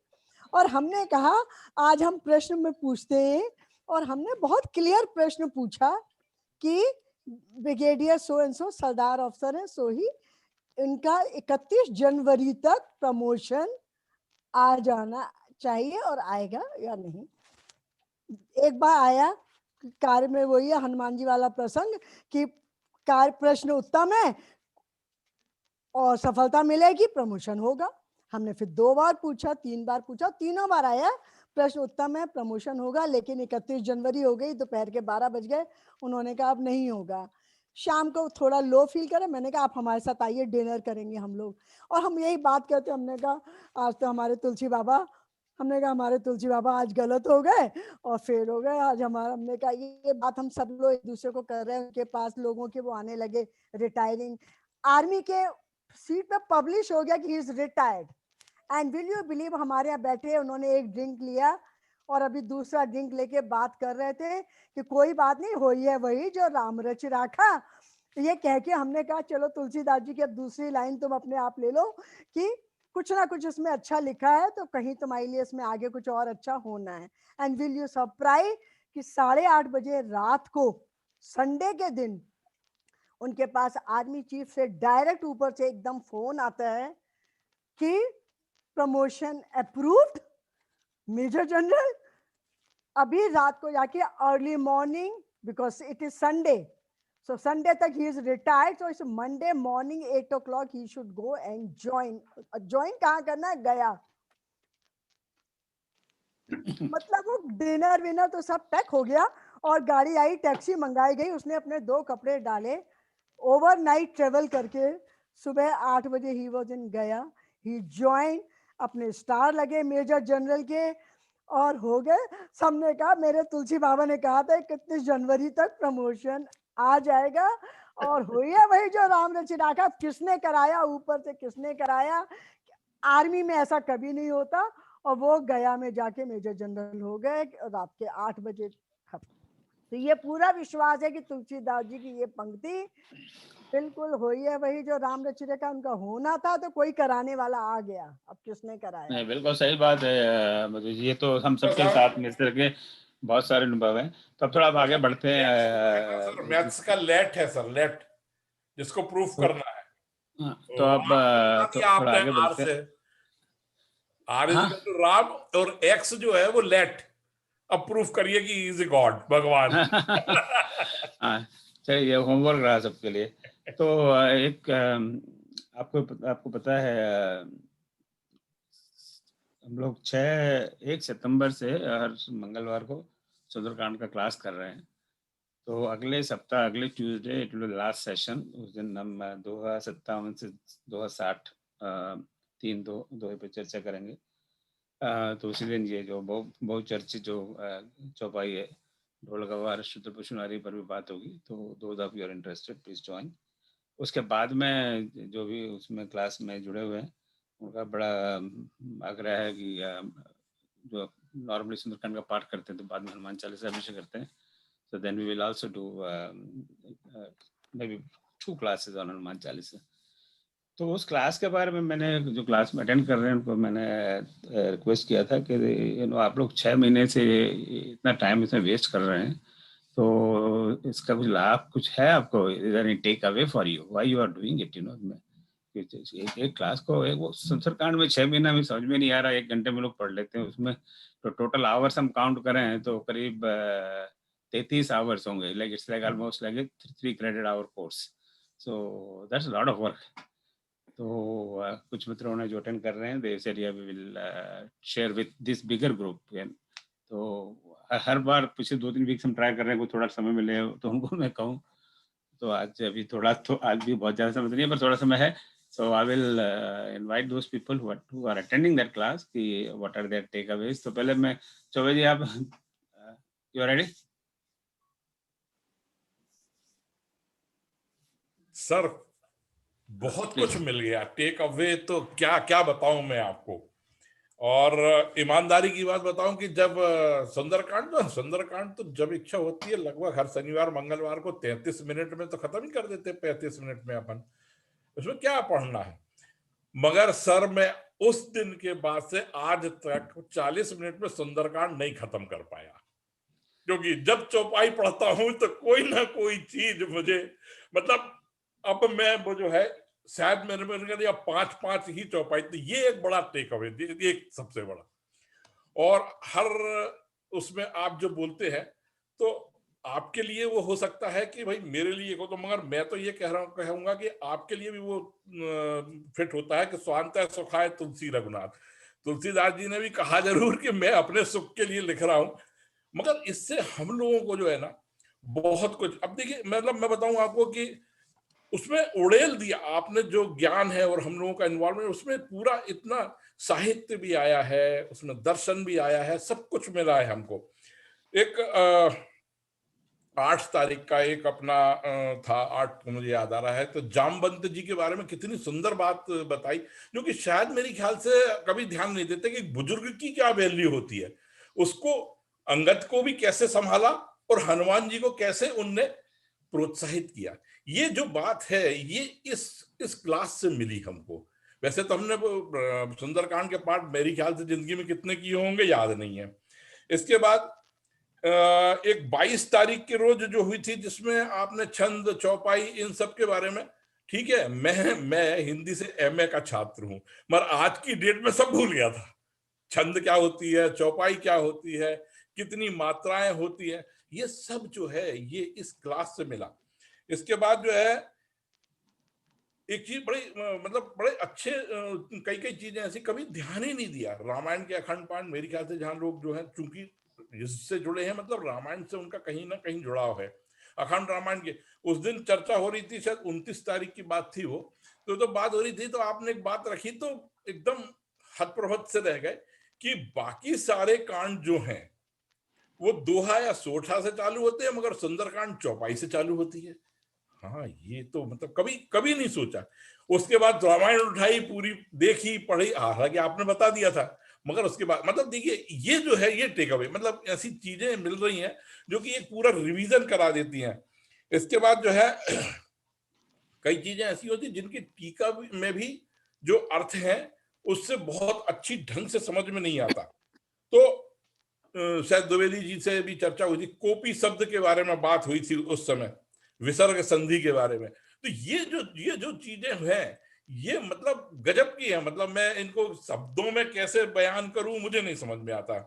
और हमने कहा आज हम प्रश्न में पूछते हैं, और हमने बहुत क्लियर प्रश्न पूछा कि ब्रिगेडियर सो एंड सो सरदार अफसर है, सो ही इनका 31 जनवरी तक प्रमोशन आ जाना चाहिए और आएगा या नहीं। एक बार आया कार्य में, वही है हनुमान जी वाला प्रसंग कि कार्य प्रश्न उत्तम है और सफलता मिलेगी, प्रमोशन होगा। हमने फिर 2 बार पूछा, 3 बार पूछा, तीनों बार आया प्रश्न उत्तम है, प्रमोशन होगा, लेकिन 31 जनवरी हो गई, दोपहर के 12 बज गए, उन्होंने कहा अब नहीं होगा। शाम को थोड़ा लो फील करे, मैंने कहा आप हमारे साथ आइए, डिनर करेंगे हम लोग। और हम यही बात करते, हमने कहा आज तो हमारे तुलसी बाबा आज गलत हो गए और फेल हो गए आज हमारा। हमने कहा ये बात हम सब लोग एक दूसरे को कर रहे हैं, उनके पास लोगों के वो आने लगे रिटायरिंग, आर्मी के सीट पे पब्लिश हो गया कि he is retired. And will you believe, हमारे यहाँ बैठे उन्होंने एक ड्रिंक लिया और अभी दूसरा ड्रिंक लेके बात कर रहे थे कि कोई बात नहीं, होई है वही जो राम रच राखा, ये कह के हमने कहा चलो तुलसीदास जी की अब दूसरी लाइन तुम अपने आप ले लो कि कुछ ना कुछ इसमें अच्छा लिखा है, तो कहीं तुम्हारे लिए इसमें आगे कुछ और अच्छा होना है। एंड विल यू सरप्राइज कि 8:30 बजे रात को संडे के दिन उनके पास आर्मी चीफ से डायरेक्ट ऊपर से एकदम फोन आता है कि प्रमोशन अप्रूव्ड मेजर जनरल। अभी रात को जाके early morning, because it is Sunday, so Sunday तक he is retired, so it's Monday morning 8 o'clock he should go and join कहाँ करना है, गया। मतलब वो डिनर विनर तो सब पैक हो गया और गाड़ी आई, टैक्सी मंगाई गई, उसने अपने 2 कपड़े डाले, ओवरनाइट ट्रेवल करके सुबह 8 बजे ही वॉज इन गया, ही ज्वाइन, अपने स्टार लगे मेजर जनरल के और हो गए। सबने कहा, मेरे तुलसी बाबा ने कहा था 31 जनवरी तक प्रमोशन आ जाएगा, और हुई है वही जो राम रचिता का। किसने कराया, ऊपर से किसने कराया, आर्मी में ऐसा कभी नहीं होता। और वो गया में जाके मेजर जनरल हो गए रात के 8 बजे खत्म। तो ये पूरा विश्वास है कि तुलसीदास जी की ये पंक्ति बिल्कुल हुई है वही जो राम रचिता का उनका होना था, तो कोई कराने वाला आ गया। अब किसने कराया? नहीं, बिल्कुल सही बात है मधु जी, ये तो हम सबके साथ में इस तरह के बहुत सारे अनुभव हैं। तो अब थोड़ा आप आगे बढ़ते हैं। मैथ्स का लेट है सर, लेट जिसको प्रूफ करना है। तो अब थोड़ा आगे बढ़ते हैं। R is equal to Ram और एक्स जो है वो लेट, अब प्रूफ करिए कि इज ए गॉड, भगवान। हाँ, चलिए, ये होमवर्क रहा सबके लिए। तो एक आपको पता है, हम लोग 1 सितंबर से हर मंगलवार को सुंदरकांड का क्लास कर रहे हैं। तो अगले सप्ताह, अगले Tuesday, it will last session. उस दिन हम 2057 से 2060 3 पे चर्चा करेंगे। तो उसी दिन ये जो बहुत चर्चित जो चौपाई है, ढोल गवार शुद्ध पशुनारी पर भी बात होगी। तो those of you are interested, please join. उसके बाद में जो भी उसमें क्लास में जुड़े हुए हैं, उनका बड़ा आग्रह है कि जो नॉर्मली सुंदरकांड का पाठ करते हैं तो बाद में हनुमान चालीसा हमेशा करते हैं। So then we will also do maybe 2 classes on Hanuman Chalisa. तो उस क्लास के बारे में मैंने, जो क्लास में अटेंड कर रहे हैं उनको मैंने रिक्वेस्ट किया था कि आप लोग 6 महीने से इतना टाइम इसमें वेस्ट कर रहे हैं, तो इसका कुछ लाभ कुछ है आपको, is take away for you, why you are doing it, एक क्लास को वो सुंदरकांड में 6 महीना में समझ में नहीं आ रहा, 1 घंटे में लोग पढ़ लेते हैं। उसमें तो टोटल आवर्स हम काउंट करें तो करीब 33 आवर्स होंगे, like it's like almost like 3 credit hour course. So that's lot of work. तो कुछ मित्रों ने जो अटेंड कर रहे हैं, they said we will share with this bigger group. तो हर बार पिछले 2-3 वीक हम ट्राई कर रहे हैं, कोई थोड़ा समय मिले तो उनको मैं कहूँ। तो आज अभी थोड़ा, तो आज भी बहुत ज़्यादा समय नहीं है, पर थोड़ा समय है। So I will invite those people who are attending that class कि what are their takeaways। तो पहले मैं, चौबे जी आप you are ready? सर बहुत कुछ मिल गया, टेक अवे तो क्या क्या बताऊं मैं आपको। और ईमानदारी की बात बताऊं कि जब सुंदरकांड तो जब इच्छा होती है लगभग हर शनिवार मंगलवार को 33 मिनट में तो खत्म ही कर देते, 35 मिनट में अपन, उसमें क्या पढ़ना है। मगर सर मैं उस दिन के बाद से आज तक 40 मिनट में सुंदरकांड नहीं खत्म कर पाया, क्योंकि जब चौपाई पढ़ता हूं तो कोई ना कोई चीज मुझे, मतलब अब मैं वो जो है शायद मेरे में 5 ही चौपाई, तो ये एक बड़ा टेक अवे, एक सबसे बड़ा। और हर उसमें आप जो बोलते हैं तो आपके लिए वो हो सकता है कि भाई मेरे लिए को, तो मगर मैं तो ये कहूंगा कि आपके लिए भी वो फिट होता है कि स्वांत सुखाय तुलसी रघुनाथ। तुलसीदास जी ने भी कहा जरूर कि मैं अपने सुख के लिए लिख रहा हूं, मगर इससे हम लोगों को जो है ना बहुत कुछ, अब देखिए मतलब मैं बताऊं आपको कि उसमें उड़ेल दिया आपने जो ज्ञान है और हम लोगों का इन्वॉल्वमेंट, उसमें पूरा इतना साहित्य भी आया है, उसमें दर्शन भी आया है, सब कुछ मिला है हमको। एक 8 तारीख का एक अपना था, 8 मुझे याद आ रहा है, तो जामवंत जी के बारे में कितनी सुंदर बात बताई, जो कि शायद मेरे ख्याल से कभी ध्यान नहीं देते कि बुजुर्ग की क्या वैल्यू होती है। उसको अंगद को भी कैसे संभाला और हनुमान जी को कैसे उनने प्रोत्साहित किया, ये जो बात है ये इस क्लास से मिली हमको। वैसे तो हमने सुंदरकांड के पाठ मेरे ख्याल से जिंदगी में कितने किए होंगे याद नहीं है। इसके बाद एक 22 तारीख के रोज जो हुई थी जिसमें आपने छंद चौपाई इन सब के बारे में, ठीक है, मैं हिंदी से एमए का छात्र हूं, मगर आज की डेट में सब भूल गया था। छंद क्या होती है, चौपाई क्या होती है, कितनी मात्राएं होती है, ये सब जो है ये इस क्लास से मिला। इसके बाद जो है एक चीज बड़ी मतलब बड़े अच्छे कई चीजें ऐसी कभी ध्यान ही नहीं दिया। रामायण के अखंड पाठ मेरे ख्याल से जहां लोग जो है चूंकि इससे जुड़े हैं, मतलब रामायण से उनका कहीं ना कहीं जुड़ाव है। अखंड रामायण के उस दिन चर्चा हो रही थी, शायद 29 तारीख की बात थी वो, तो बात हो रही थी, तो आपने एक बात रखी तो एकदम हतप्रभत से रह गए कि बाकी सारे कांड जो हैं वो दोहा या सोठा से चालू होते हैं, मगर सुंदरकांड चौपाई से चालू होती है। हाँ, ये तो मतलब कभी नहीं सोचा। उसके बाद रामायण उठाई, पूरी देखी पढ़ी, हालांकि आपने बता दिया था, मगर उसके बाद मतलब देखिए ये जो है ये टेक अवे, मतलब ऐसी चीजें मिल रही हैं जो कि एक पूरा रिवीजन करा देती हैं। इसके बाद जो है कई चीजें ऐसी होती जिनकी टीका में भी जो अर्थ है उससे बहुत अच्छी ढंग से समझ में नहीं आता। तो शायद द्विवेदी जी से भी चर्चा हुई थी, कोपी शब्द के बारे में बात हुई थी उस समय, विसर्ग संधि के बारे में। तो ये जो चीजें हैं ये मतलब गजब की है, मतलब मैं इनको शब्दों में कैसे बयान करूं मुझे नहीं समझ में आता।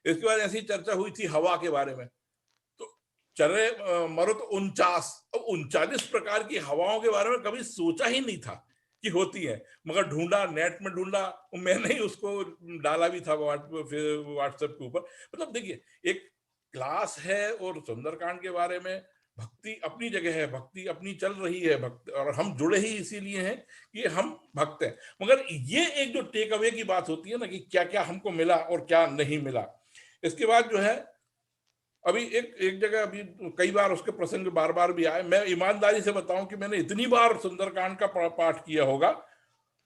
इसके बाद ऐसी चर्चा हुई थी हवा के बारे में, तो चले मरो तो 39 प्रकार की हवाओं के बारे में कभी सोचा ही नहीं था कि होती है, मगर ढूंढा, नेट में ढूंढा, मैंने ही उसको डाला भी था व्हाट्सएप के ऊपर। मतलब देखिए एक क्लास है और सुंदरकांड के बारे में भक्ति अपनी जगह है, भक्ति अपनी चल रही है, भक्ति, और हम जुड़े ही इसीलिए हैं कि हम भक्त हैं। मगर ये एक जो टेक अवे की बात होती है ना कि क्या क्या हमको मिला और क्या नहीं मिला। इसके बाद जो है अभी एक जगह अभी कई बार उसके प्रसंग बार बार भी आए, मैं ईमानदारी से बताऊं कि मैंने इतनी बार सुंदरकांड का पाठ किया होगा,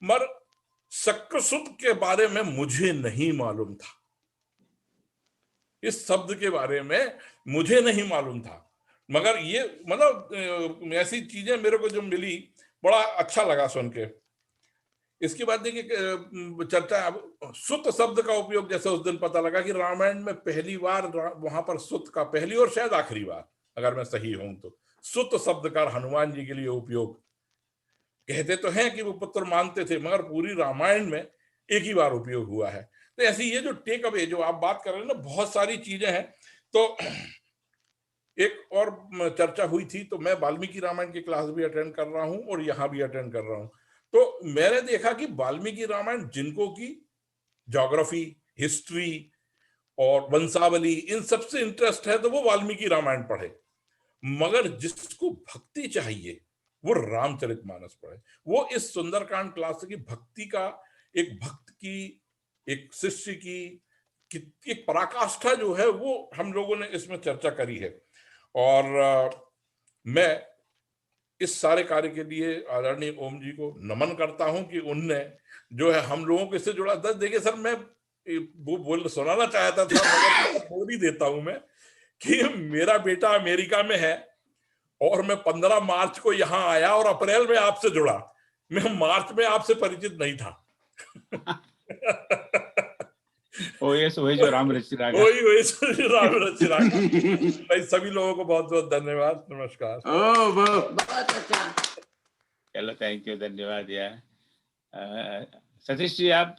मगर शक्रसुत के बारे में मुझे नहीं मालूम था, इस शब्द के बारे में मुझे नहीं मालूम था। मगर ये मतलब ऐसी चीजें मेरे को जो मिली बड़ा अच्छा लगा सुन के। इसके बाद देखिए चर्चा अब सुत शब्द का उपयोग, जैसे उस दिन पता लगा कि रामायण में पहली बार वहां पर सुत का, पहली और शायद आखिरी बार अगर मैं सही हूं तो, सुत शब्द का हनुमान जी के लिए उपयोग। कहते तो हैं कि वो पुत्र मानते थे, मगर पूरी रामायण में एक ही बार उपयोग हुआ है। तो ऐसी ये जो टेक अवे जो आप बात कर रहे हैं ना, बहुत सारी चीजें हैं। तो एक और चर्चा हुई थी, तो मैं वाल्मीकि रामायण की क्लास भी अटेंड कर रहा हूं और यहाँ भी अटेंड कर रहा हूं, तो मैंने देखा कि वाल्मीकि रामायण जिनको की ज्योग्राफी, हिस्ट्री और वंशावली इन सब से इंटरेस्ट है तो वो वाल्मीकि रामायण पढ़े, मगर जिसको भक्ति चाहिए वो रामचरितमानस पढ़े। वो इस सुंदरकांड क्लास की भक्ति का, एक भक्त की, एक शिष्य की एक पराकाष्ठा जो है वो हम लोगों ने इसमें चर्चा करी है। और मैं इस सारे कार्य के लिए आदरणीय ओम जी को नमन करता हूं कि उनने जो है हम लोगों को इससे जुड़ा। देखिए सर, मैं वो सुनाना चाहता था मगर बोल ही देता हूं मैं कि मेरा बेटा अमेरिका में है और मैं 15 मार्च को यहाँ आया और अप्रैल में आपसे जुड़ा। मैं मार्च में आपसे परिचित नहीं था। वही जो राम रचिरागा, वही राम रचिरागा। भाई सभी लोगों को बहुत बहुत धन्यवाद, नमस्कार। बहुत अच्छा, चलो थैंक यू, धन्यवाद यार। सतीश जी आप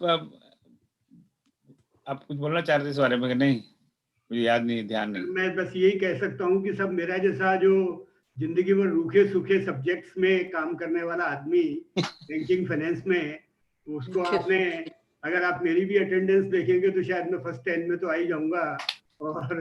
कुछ बोलना चाह रहे थे इस बारे में कि नहीं? मुझे याद नहीं, ध्यान नहीं। मैं बस यही कह सकता हूँ कि सब मेरा जैसा जो जिंदगी में रूखे सूखे सब्जेक्ट्स में काम करने वाला आदमी बैंकिंग फाइनेंस में, उसको आपने, अगर आप मेरी भी अटेंडेंस देखेंगे तो शायद मैं फर्स्ट 10 में तो आ ही जाऊंगा। और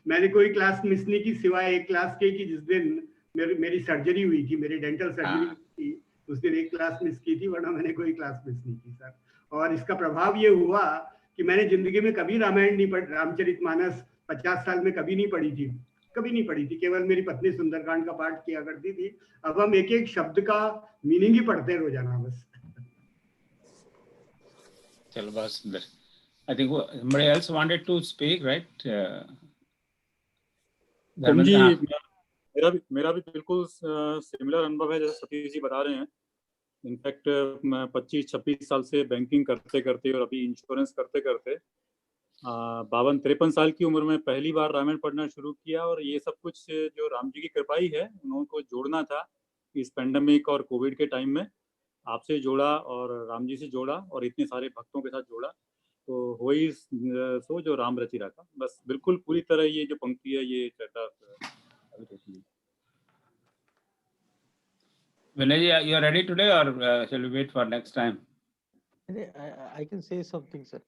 मैंने कोई क्लास मिस नहीं की सिवाय एक क्लास के कि जिस दिन मेरी सर्जरी हुई थी, मेरी डेंटल सर्जरी थी, उस दिन एक क्लास मिस की थी, वरना मैंने कोई क्लास मिस नहीं की सर। और इसका प्रभाव ये हुआ कि मैंने जिंदगी में कभी रामायण नहीं पढ़ी, रामचरितमानस 50 साल में कभी नहीं पढ़ी थी, केवल मेरी पत्नी सुंदरकांड का पाठ किया करती थी। अब हम एक एक शब्द का मीनिंग ही पढ़ते हैं रोजाना बस। चलो बहुत सुंदर। I think somebody else wanted to speak, right? जी, मेरा भी बिल्कुल सिमिलर अनुभव है जैसे सतीश जी बता रहे हैं। इनफैक्ट मैं 25-26 साल से बैंकिंग करते करते और अभी इंश्योरेंस करते करते 52-53 साल की उम्र में पहली बार रामायण पढ़ना शुरू किया। और ये सब कुछ जो राम जी की कृपा ही है, उनको जोड़ना था इस पेंडेमिक और कोविड के टाइम में। आपसे जोड़ा और राम जी से जोड़ा और इतने सारे भक्तों के साथ जोड़ा, तो हो ही सो जो राम रचि रखा। बस बिल्कुल पूरी तरह ये जो पंक्ति है ये चर्चा। Vinay ji, you are ready today or shall we wait for next time? I can say something, sir.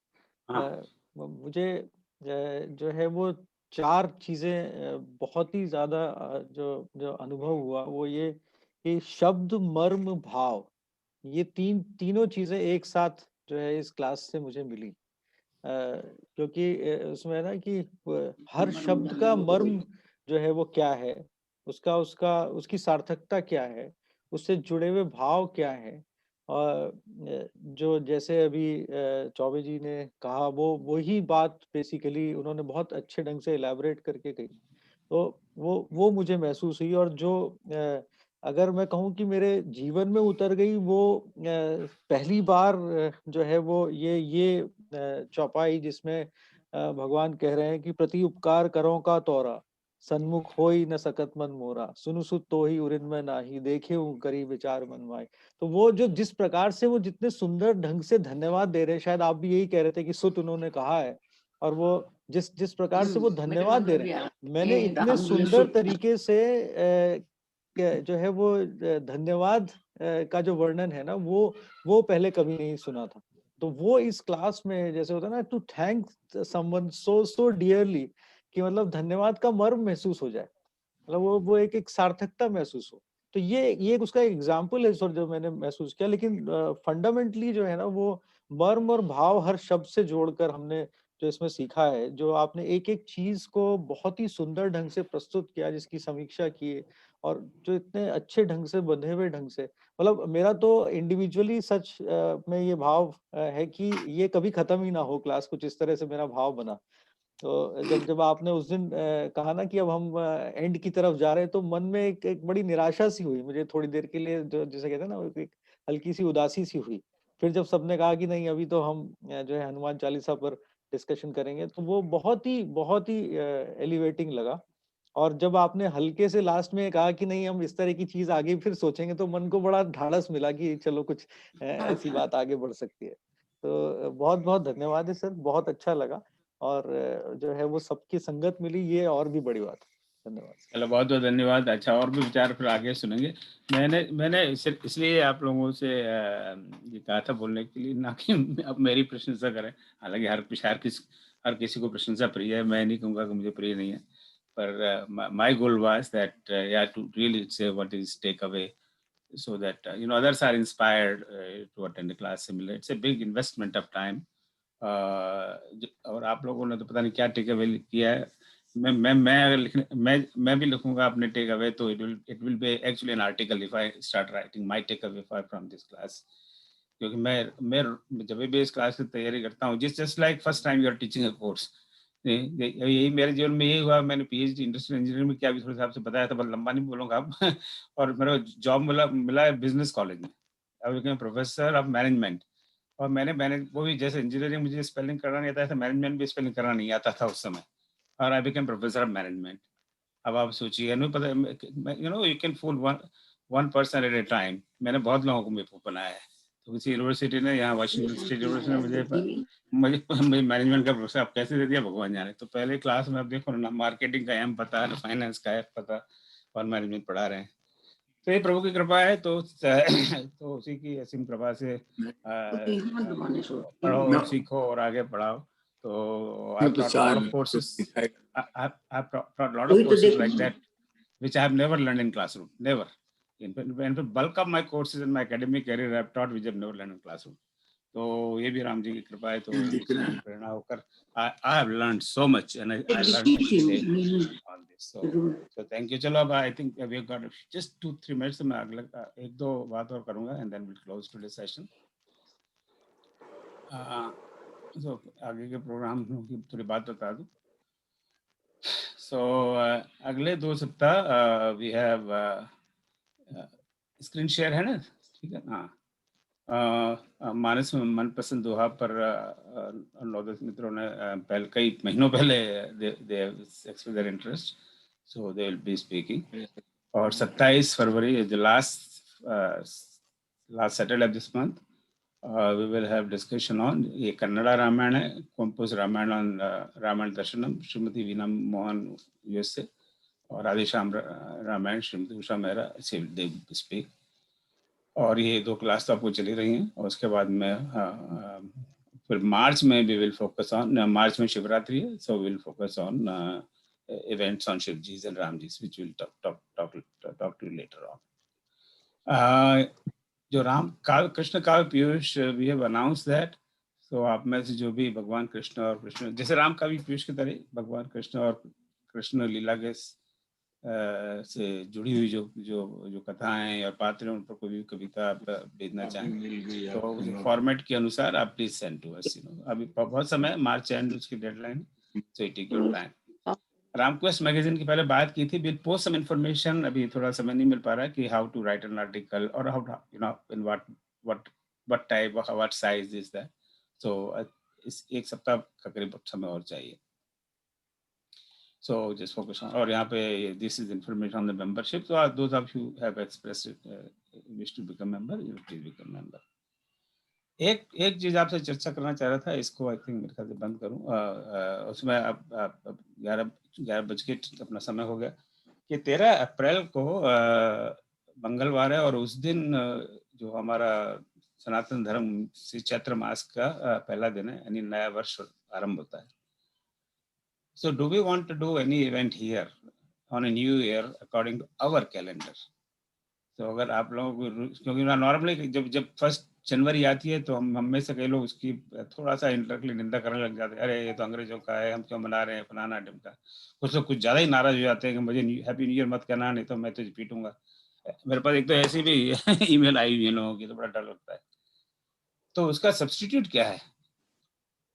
हाँ। मुझे जो है वो 4 चीजें बहुत ही ज्यादा जो अनुभव हुआ वो ये कि शब्द, मर्म, भाव, ये तीनों चीजें एक साथ जो है इस क्लास से मुझे मिली। क्योंकि उसमें है ना कि हर शब्द का मर्म जो है वो क्या है, उसकी सार्थकता क्या है, उससे जुड़े हुए भाव क्या है। और जो जैसे अभी चौबे जी ने कहा वो ही बात बेसिकली उन्होंने बहुत अच्छे ढंग से इलैबोरेट करके कही, तो वो मुझे महसूस हुई। और जो अगर मैं कहूँ कि मेरे जीवन में उतर गई वो पहली बार जो है वो ये चौपाई जिसमें भगवान कह रहे हैं कि प्रति उपकार करो का तोरा, सन्मुख हो ही न सकत मन मोरा, सुनु सुत तो ही उरिन में नाही, देखे हूँ करी विचार मन माय। तो वो जो जिस प्रकार से वो जितने सुंदर ढंग से धन्यवाद दे रहे हैं, शायद आप भी यही कह रहे थे कि सुत उन्होंने कहा है, और वो जिस प्रकार से वो धन्यवाद दे रहे हैं, मैंने इतने सुंदर तरीके से जो है वो धन्यवाद का जो वर्णन है ना वो पहले कभी नहीं सुना था। तो वो इस क्लास में जैसे होता है ना, to thank someone so dearly, कि मतलब धन्यवाद का मर्म महसूस हो जाए, मतलब वो एक सार्थकता महसूस हो। तो ये एक उसका एग्जाम्पल है सर जो मैंने महसूस किया। लेकिन फंडामेंटली जो है ना वो मर्म और भाव हर शब्द से जोड़कर हमने जो इसमें सीखा है, जो आपने एक एक चीज को बहुत ही सुंदर ढंग से प्रस्तुत किया, जिसकी समीक्षा की, और जो इतने अच्छे ढंग से बंधे हुए ढंग से, मतलब मेरा तो इंडिविजुअली सच में ये भाव है कि ये कभी खत्म ही ना हो क्लास, कुछ इस तरह से मेरा भाव बना। तो जब आपने उस दिन कहा ना कि अब हम एंड की तरफ जा रहे हैं, तो मन में एक बड़ी निराशा सी हुई मुझे थोड़ी देर के लिए, जो जैसे कहते हैं ना, एक हल्की सी उदासी सी हुई। फिर जब सबने कहा कि नहीं अभी तो हम जो है हनुमान चालीसा पर डिस्कशन करेंगे, तो वो बहुत ही एलिवेटिंग लगा। और जब आपने हल्के से लास्ट में कहा कि नहीं हम इस तरह की चीज आगे फिर सोचेंगे, तो मन को बड़ा ढाढ़स मिला कि चलो कुछ ऐसी बात आगे बढ़ सकती है। तो बहुत बहुत धन्यवाद है सर, बहुत अच्छा लगा। और जो है वो सबकी संगत मिली, ये और भी बड़ी बात है। धन्यवाद। चलो बहुत बहुत धन्यवाद। अच्छा, और भी विचार फिर आगे सुनेंगे। मैंने इसलिए आप लोगों से ये कहा था बोलने के लिए, ना कि अब मेरी प्रशंसा करें। हालांकि हर किसी को प्रशंसा प्रिय है, मैं नहीं कहूँगा कि मुझे प्रिय नहीं है, पर माय गोल वाज दैट या to really say what is take away, so that others are inspired to attend the class similar. It's a big investment of time. और आप लोगों ने तो पता नहीं क्या टेक अवे किया है। मैं अगर लिखने मैं भी लिखूंगा अपने टेक अवे, तो it will be actually an article if I start writing my take away from this class. क्योंकि मैं जब भी इस क्लास की तैयारी करता हूँ, just like first time you are teaching a course, यही मेरे जीवन में यही हुआ। मैंने पीएचडी इंडस्ट्रियल इंजीनियरिंग में किया, भी थोड़ा सा आपसे बताया था, बहुत लंबा नहीं बोलूंगा अब। और मेरा जॉब मिला है बिजनेस कॉलेज में, आई बिकेम प्रोफेसर ऑफ मैनेजमेंट। और मैंने वो भी जैसे इंजीनियरिंग मुझे स्पेलिंग करना नहीं आता था, मैनेजमेंट भी स्पेलिंग करना नहीं आता था उस समय, और I became professor of management. अब आप सोचिए, नहीं पता, you can fool one person at a time. मैंने बहुत लोगों को बेवकूफ बनाया है। तो किसी यूनिवर्सिटी ने, यहाँ वाशिंगटन स्टेट यूनिवर्सिटी ने मुझे मैनेजमेंट का प्रोफेसर आप कैसे दे दिया भगवान जाने। तो पहले क्लास में आप देखो ना, मार्केटिंग का एम पता, ना फाइनेंस का एफ पता, और मैनेजमेंट पढ़ा रहे हैं। तो ये प्रभु की कृपा है। तो उसी की असीम कृपा से पढ़ो और सीखो और आगे बढ़ाओ। तो I've taught a lot of courses. I've taught a lot of courses like that, which I have never learned in classroom. Never. In the bulk of my courses in my academic career, I've taught which I've never learned in classroom. तो ये भी राम जी की कृपा है। तो प्रेरणा होकर I have learned so much, and I learned on this. So thank you. चलो अब I think we've got just 2-3 minutes. मैं अगला 1-2 बात और करूँगा, and then we'll close today's session. So आगे के प्रोग्राम की थोड़ी बात बता दूं। सो अगले 2 सप्ताह वी हैव स्क्रीन शेयर है ना, ठीक है। हाँ, मानस में मनपसंद दोहा पर 9-10 मित्रों ने पहले कई महीनों पहले they express their interest, so they will be speaking. और 27 February is the last Saturday of this month, we will have discussion on ये कन्नड़ा रामायण है, composed रामायण on रामायण दर्शनम, श्रीमती वीना मोहन यूएस से, और राधेश्याम रामायण श्रीमती उषा मेहरा से दे स्पीक। और ये 2 क्लास तो आपको चली रही हैं। और उसके बाद में फिर मार्च में we will focus on, मार्च में शिवरात्रि है, so we will focus on events on शिवजी's and रामजी's, which we'll talk to you later on. जो राम काव्य कृष्ण काव्य पीयूष we have announce that, so आप में से जो भी भगवान कृष्ण और कृष्ण, जैसे राम काव्य पीयूष की तरह भगवान कृष्ण और कृष्ण लीला के से जुड़ी हुई जो कथाएं और पात्र हैं, उन पर कोई भी कविता आप भेजना चाहें तो फॉर्मेट के अनुसार आप प्लीज सेंड टू अस। अभी बहुत समय, मार्च एंड उसकी deadline, so take your time. Ramquest magazine की पहले बात की थी, विल पोस्ट सम इंफॉर्मेशन, अभी थोड़ा समय नहीं मिल पा रहा है कि how to write an article और how you know in what type, what size is that. So इस 1 सप्ताह का करीब समय और चाहिए। सो जस्ट फोकस ऑन, और यहाँ पे this is information on the membership, so those of you have expressed wish to become member, you please become member. एक चीज आपसे चर्चा करना चाह रहा था, इसको आई थिंक मेरे ख्याल से बंद करूं। उसमें अब 11 बज के अपना समय हो गया कि 13 अप्रैल को मंगलवार है, और उस दिन जो हमारा सनातन धर्म से चैत्र मास का पहला दिन है, यानी नया वर्ष आरंभ होता है। So do we want to do any event here on a new year according to our calendar? तो अगर आप लोगों को, क्योंकि नॉर्मली जब 1 जनवरी आती है तो हम में से कई लोग उसकी थोड़ा सा इंटरकली निंदा करने लग जाते हैं, अरे ये तो अंग्रेजों का है, हम क्यों मना रहे हैं, फलाना ढिमका। कुछ लोग कुछ ज्यादा ही नाराज हो जाते हैं कि मुझे हैप्पी न्यू ईयर मत करना, नहीं तो मैं तुझे पीटूंगा। मेरे पास एक तो ऐसी भी ईमेल आई हुई है लोगों की, तो बड़ा डर लगता है। तो उसका सब्स्टिट्यूट क्या है?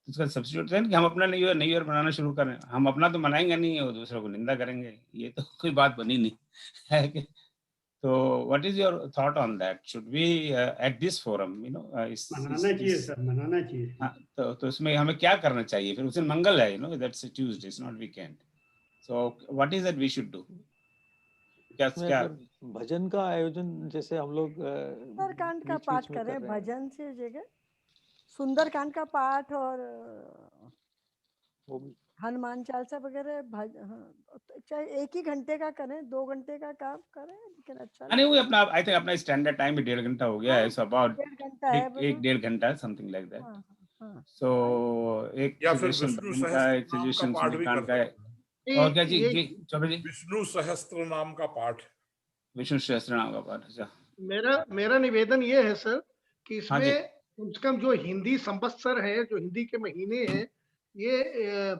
उसका सब्स्टिट्यूट है कि हम अपना न्यू ईयर मनाना शुरू करें। हम अपना तो मनाएंगे नहीं और दूसरों को निंदा करेंगे, ये तो कोई बात बनी नहीं है कि। So what is your thought on that? Should we at this forum, मनाना चाहिए सर, मनाना चाहिए। हाँ, तो इसमें हमें क्या करना चाहिए? फिर उस दिन मंगल है, that's a Tuesday, it's not weekend. So what is that we should do? क्या भजन का आयोजन, जैसे हम लोग सुंदरकांड का पाठ करें भजन से जगह, सुंदरकांड का पाठ और हनुमान चालीसा वगैरह, चाहे 1 ही घंटे का करें, 2 घंटे का काम करें, लेकिन अच्छा नहीं, वो अपना आई थिंक अपना स्टैंडर्ड टाइम भी 1.5 घंटा हो गया है, सो अबाउट 1.5 घंटा है, 1.5 घंटा समथिंग लाइक दैट। सो एक या फिर सजेशन विष्णु सुंदरकांड का है, और क्या जी चौबे जी? विष्णु सहस्त्र नाम का पाठ, विष्णु सहस्त्र नाम का पाठ। अच्छा, मेरा निवेदन ये है सर कि इसमें कम से कम जो हिंदी संवत्सर है, जो हिंदी के महीने हैं, ये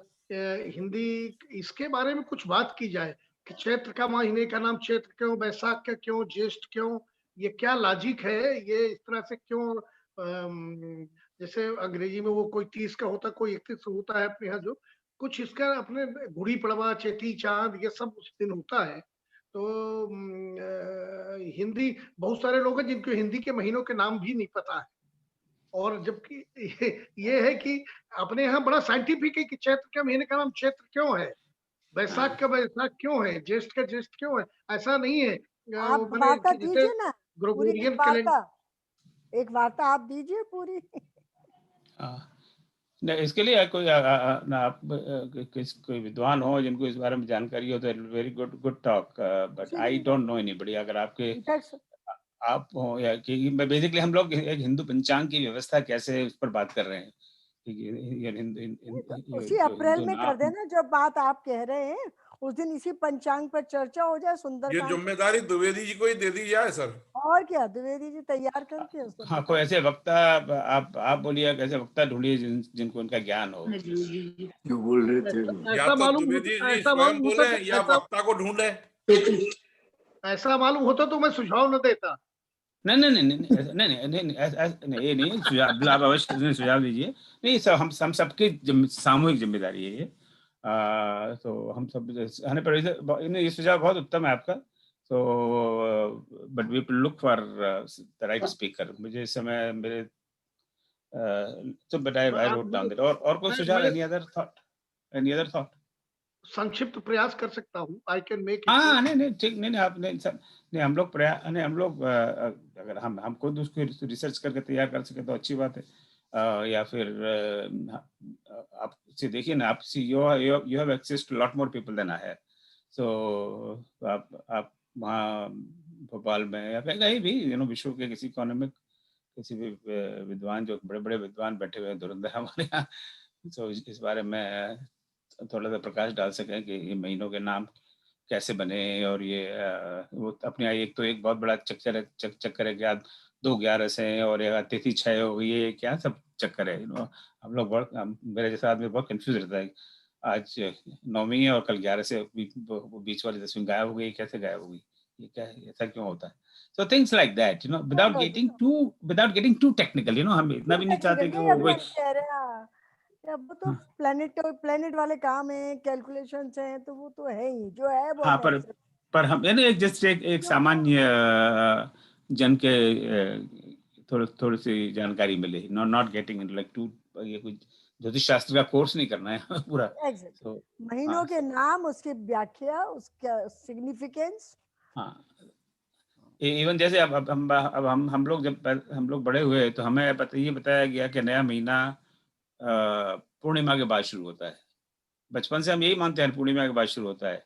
हिंदी, इसके बारे में कुछ बात की जाए कि चैत्र का महीने का नाम चैत्र क्यों, बैसाख का क्यों, ज्येष्ठ क्यों, ये क्या लॉजिक है, ये इस तरह से क्यों? जैसे अंग्रेजी में वो कोई 30 का होता, कोई 31 होता है, अपने यहाँ जो कुछ इसका अपने गुड़ी पड़वा, चेटी चांद, ये सब उस दिन होता है। तो हिंदी, बहुत सारे लोग हैं जिनको हिंदी के महीनों के नाम भी नहीं पता है, और जबकि ये है कि अपने यहाँ बड़ा साइंटिफिक है कि चैत्र के महीने का नाम चैत्र क्यों है, बैसाख का बैसाख क्यों है, ज्येष्ठ का ज्येष्ठ क्यों है, ऐसा नहीं है। आप वार्ता दीजिए ना, ग्रेगोरियन कैलेंडर, एक वार्ता आप दीजिए पूरी। नहीं, इसके लिए कोई आप कोई विद्वान हो जिनको इस बारे में जानकारी हो तो very good talk, but I don't know anybody. अगर आपके आप हो या कि बेसिकली हम लोग एक हिंदू पंचांग की व्यवस्था कैसे उस पर बात कर रहे हैं, उसी अप्रैल में कर देना जो बात आप कह रहे हैं, उस दिन इसी पंचांग पर चर्चा हो जाए। सुंदर, ये जिम्मेदारी द्विवेदी जी को ही दे दी जाए सर, और क्या, द्विवेदी जी तैयार करके उसको। हाँ, कोई ऐसे वक्ता आप बोलिए, कैसे वक्ता ढूंढिए जिनको उनका ज्ञान हो। जो बोल रहे थे, या तो द्विवेदी जी स्वयं बोले या वक्ता को ढूंढे। ऐसा मालूम होता तो मैं सुझाव न देता। नहीं, ये नहीं सुझाव, आप अवश्य सुझाव दीजिए। नहीं, सब हम सबकी सामूहिक जिम्मेदारी है ये। तो हम सब आने पर ये सुझाव बहुत उत्तम है आपका। तो but we look for the right speaker. मुझे इस समय मेरे तो but I wrote down that. और कोई सुझाव? Any other thought? संक्षिप्त प्रयास कर सकता हूँ। I can make it. हाँ, नहीं ठीक, नहीं आप नहीं हम लोग हम लोग अगर हम खुद उसको रिसर्च करके तैयार कर सके तो अच्छी बात है। या फिर आप देखिए ना, आप you have access to lot more people than I have. So आप वहाँ भोपाल में या फिर कहीं भी विश्व के किसी कोने में किसी भी विद्वान, जो बड़े बड़े विद्वान बैठे हुए हैं धुरंधर हमारे यहाँ, तो इस बारे में थोड़ा सा प्रकाश डाल सकें कि ये महीनों के नाम कैसे बने। और ये वो अपने एक तो एक बहुत बड़ा चक्कर है कि आप 2/11 हैं और तिथि 6 हो गई, ये क्या सब चक्कर है। हम लोग मेरे जैसा आदमी बहुत कंफ्यूज रहता है। आज 9वीं है और कल 11 से बीच वाली 10वीं गायब हो गई, कैसे गायब हो गई, ये क्या है, ऐसा क्यों होता है? So things like that, without getting too technical, हम इतना भी नहीं चाहते कि वो कह रहे हैं अब तो प्लेनेट वाले काम है, कैलकुलेशंस हैं, तो वो तो है ही जो है वो। हाँ, पर हम जस्ट एक सामान्य जन के थोड़ी सी जानकारी मिले, not getting into like to ये कुछ ज्योतिष शास्त्र का कोर्स नहीं करना है पूरा। तो महीनों के नाम, उसकी व्याख्या, उसका सिग्निफिकेंस। हाँ, इवन जैसे अब हम लोग जब हम लोग बड़े हुए तो हमें ये बताया गया कि नया महीना पूर्णिमा के बाद शुरू होता है। बचपन से हम यही मानते हैं पूर्णिमा के बाद शुरू होता है।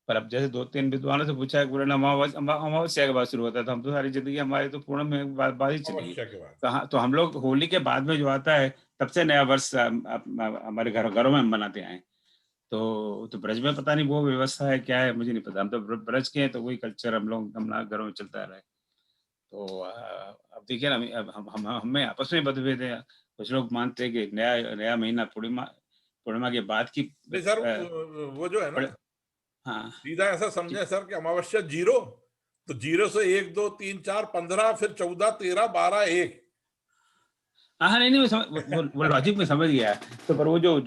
पर अब जैसे 2-3 विद्वानों से पूछा है पूर्णिमा अमावस्या के बाद शुरू होता है, तो हम तो सारी जिंदगी हमारी तो पूर्णिमा के बाद ही चली गई। तो हम लोग होली के बाद में जो आता है तब से नया वर्ष हमारे घरों में हम मनाते आए। तो ब्रज में पता नहीं वो व्यवस्था है क्या है, मुझे नहीं पता। हम तो ब्रज के हैं तो वही कल्चर हम लोग हमारे घरों में चलता रहा है। तो अब देखिए ना, हमें आपस में मतभेद है। कुछ लोग मानते हैं कि नया महीना पूर्णिमा के बाद की। सर वो जो है ना, हाँ, सीधा ऐसा समझे सर कि अमावस्या 0, तो 0 से 1 2 3 4 15 फिर 14 13 12 1। हाँ, नहीं वो लॉजिक में समझ गया। तो पर वो जो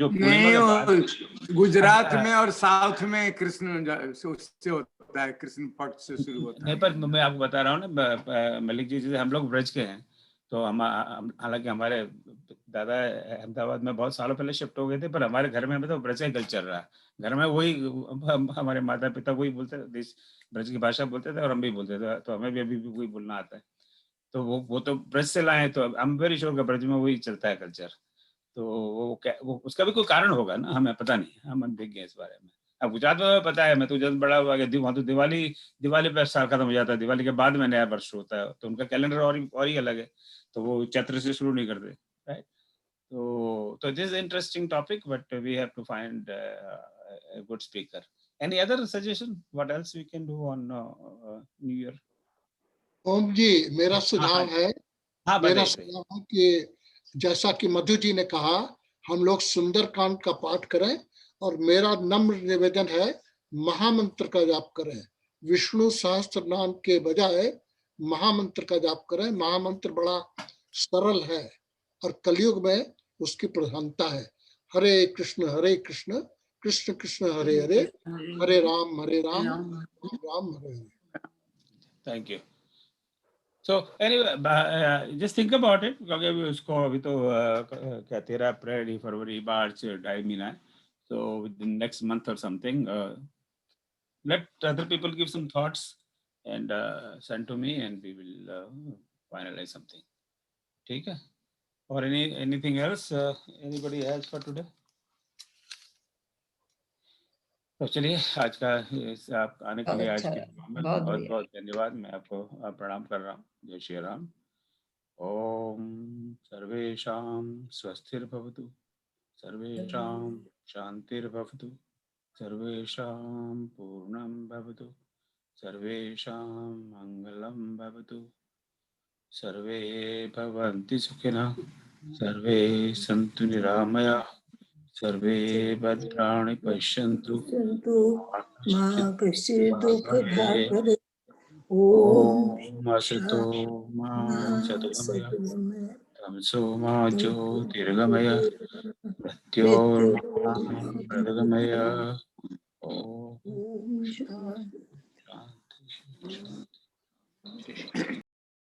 गुजरात में और साउथ में कृष्ण से होता है, कृष्ण पक्ष से शुरू होता है। नहीं, पर मैं आपको बता रहा हूँ ना मलिक जी, जैसे हम लोग ब्रज के हैं तो हम हालांकि हमारे दादा अहमदाबाद में बहुत सालों पहले शिफ्ट हो गए थे, पर हमारे घर में तो ब्रज का कल्चर रहा। घर में वही हमारे माता पिता वही बोलते थे, ब्रज की भाषा बोलते थे और हम भी बोलते थे, तो हमें भी अभी भी वही बोलना आता है। तो वो तो ब्रज से लाए, तो आई एम वेरी श्योर कि ब्रज में वही चलता है कल्चर। तो वो उसका भी कोई कारण होगा ना, हमें पता नहीं, हम अनभिज्ञ हैं इस बारे में। अब गुजरात में पता है, मैं तो जब बड़ा हुआ कि वहाँ तो दिवाली पर साल खत्म हो जाता है, दिवाली के बाद में नया वर्ष होता है, तो उनका कैलेंडर और ही अलग है। तो वो चैत्र से शुरू नहीं करते, राइट? तो this interesting topic, but we have to find a good speaker. Any other suggestion? What else we can do on New Year? ओम जी, मेरा सुझाव है कि जैसा कि मधु जी ने कहा, हम लोग सुंदरकांड का पाठ करें, और मेरा नम्र निवेदन है महामंत्र का जाप करें। विष्णु सहस्त्र नाम के बजाय महामंत्र का जाप करें। महामंत्र बड़ा सरल है और कलयुग में उसकी प्रधानता है। Hare Krishna Krishna Krishna Hare Hare, Hare Ram Ram Hare Hare. Thank you. So anyway, just think about it, क्योंकि अभी उसको अभी तो क्या 13 अप्रैल फरवरी मार्च 2.5 महीना है। So within next month or something, let other people give some thoughts and send to me, and we will finalize something. ठीक है? Or anything else? Anybody else for today? तो चलिए, आज का आप आने के लिए आज के बहुत बहुत धन्यवाद। मैं आपको प्रणाम कर रहा हूँ। जय श्री राम। ओम सर्वेषां स्वस्तिर्भवतु, सर्वेषां शांतिर्भवतु, सर्वेषां पूर्णं भवतु, सर्वेषां मंगलं भवतु, सर्वे भवन्ति सुखिनः, सर्वे सन्तु निरामयाः, सर्वे भद्राणि पश्यन्तु मा कश्चित् दुःखभाग् भवेत्। ओम असतो मा सद्गमय, तमसो मा ज्योतिर्गमय, मृत्योर्मय ओम शांति।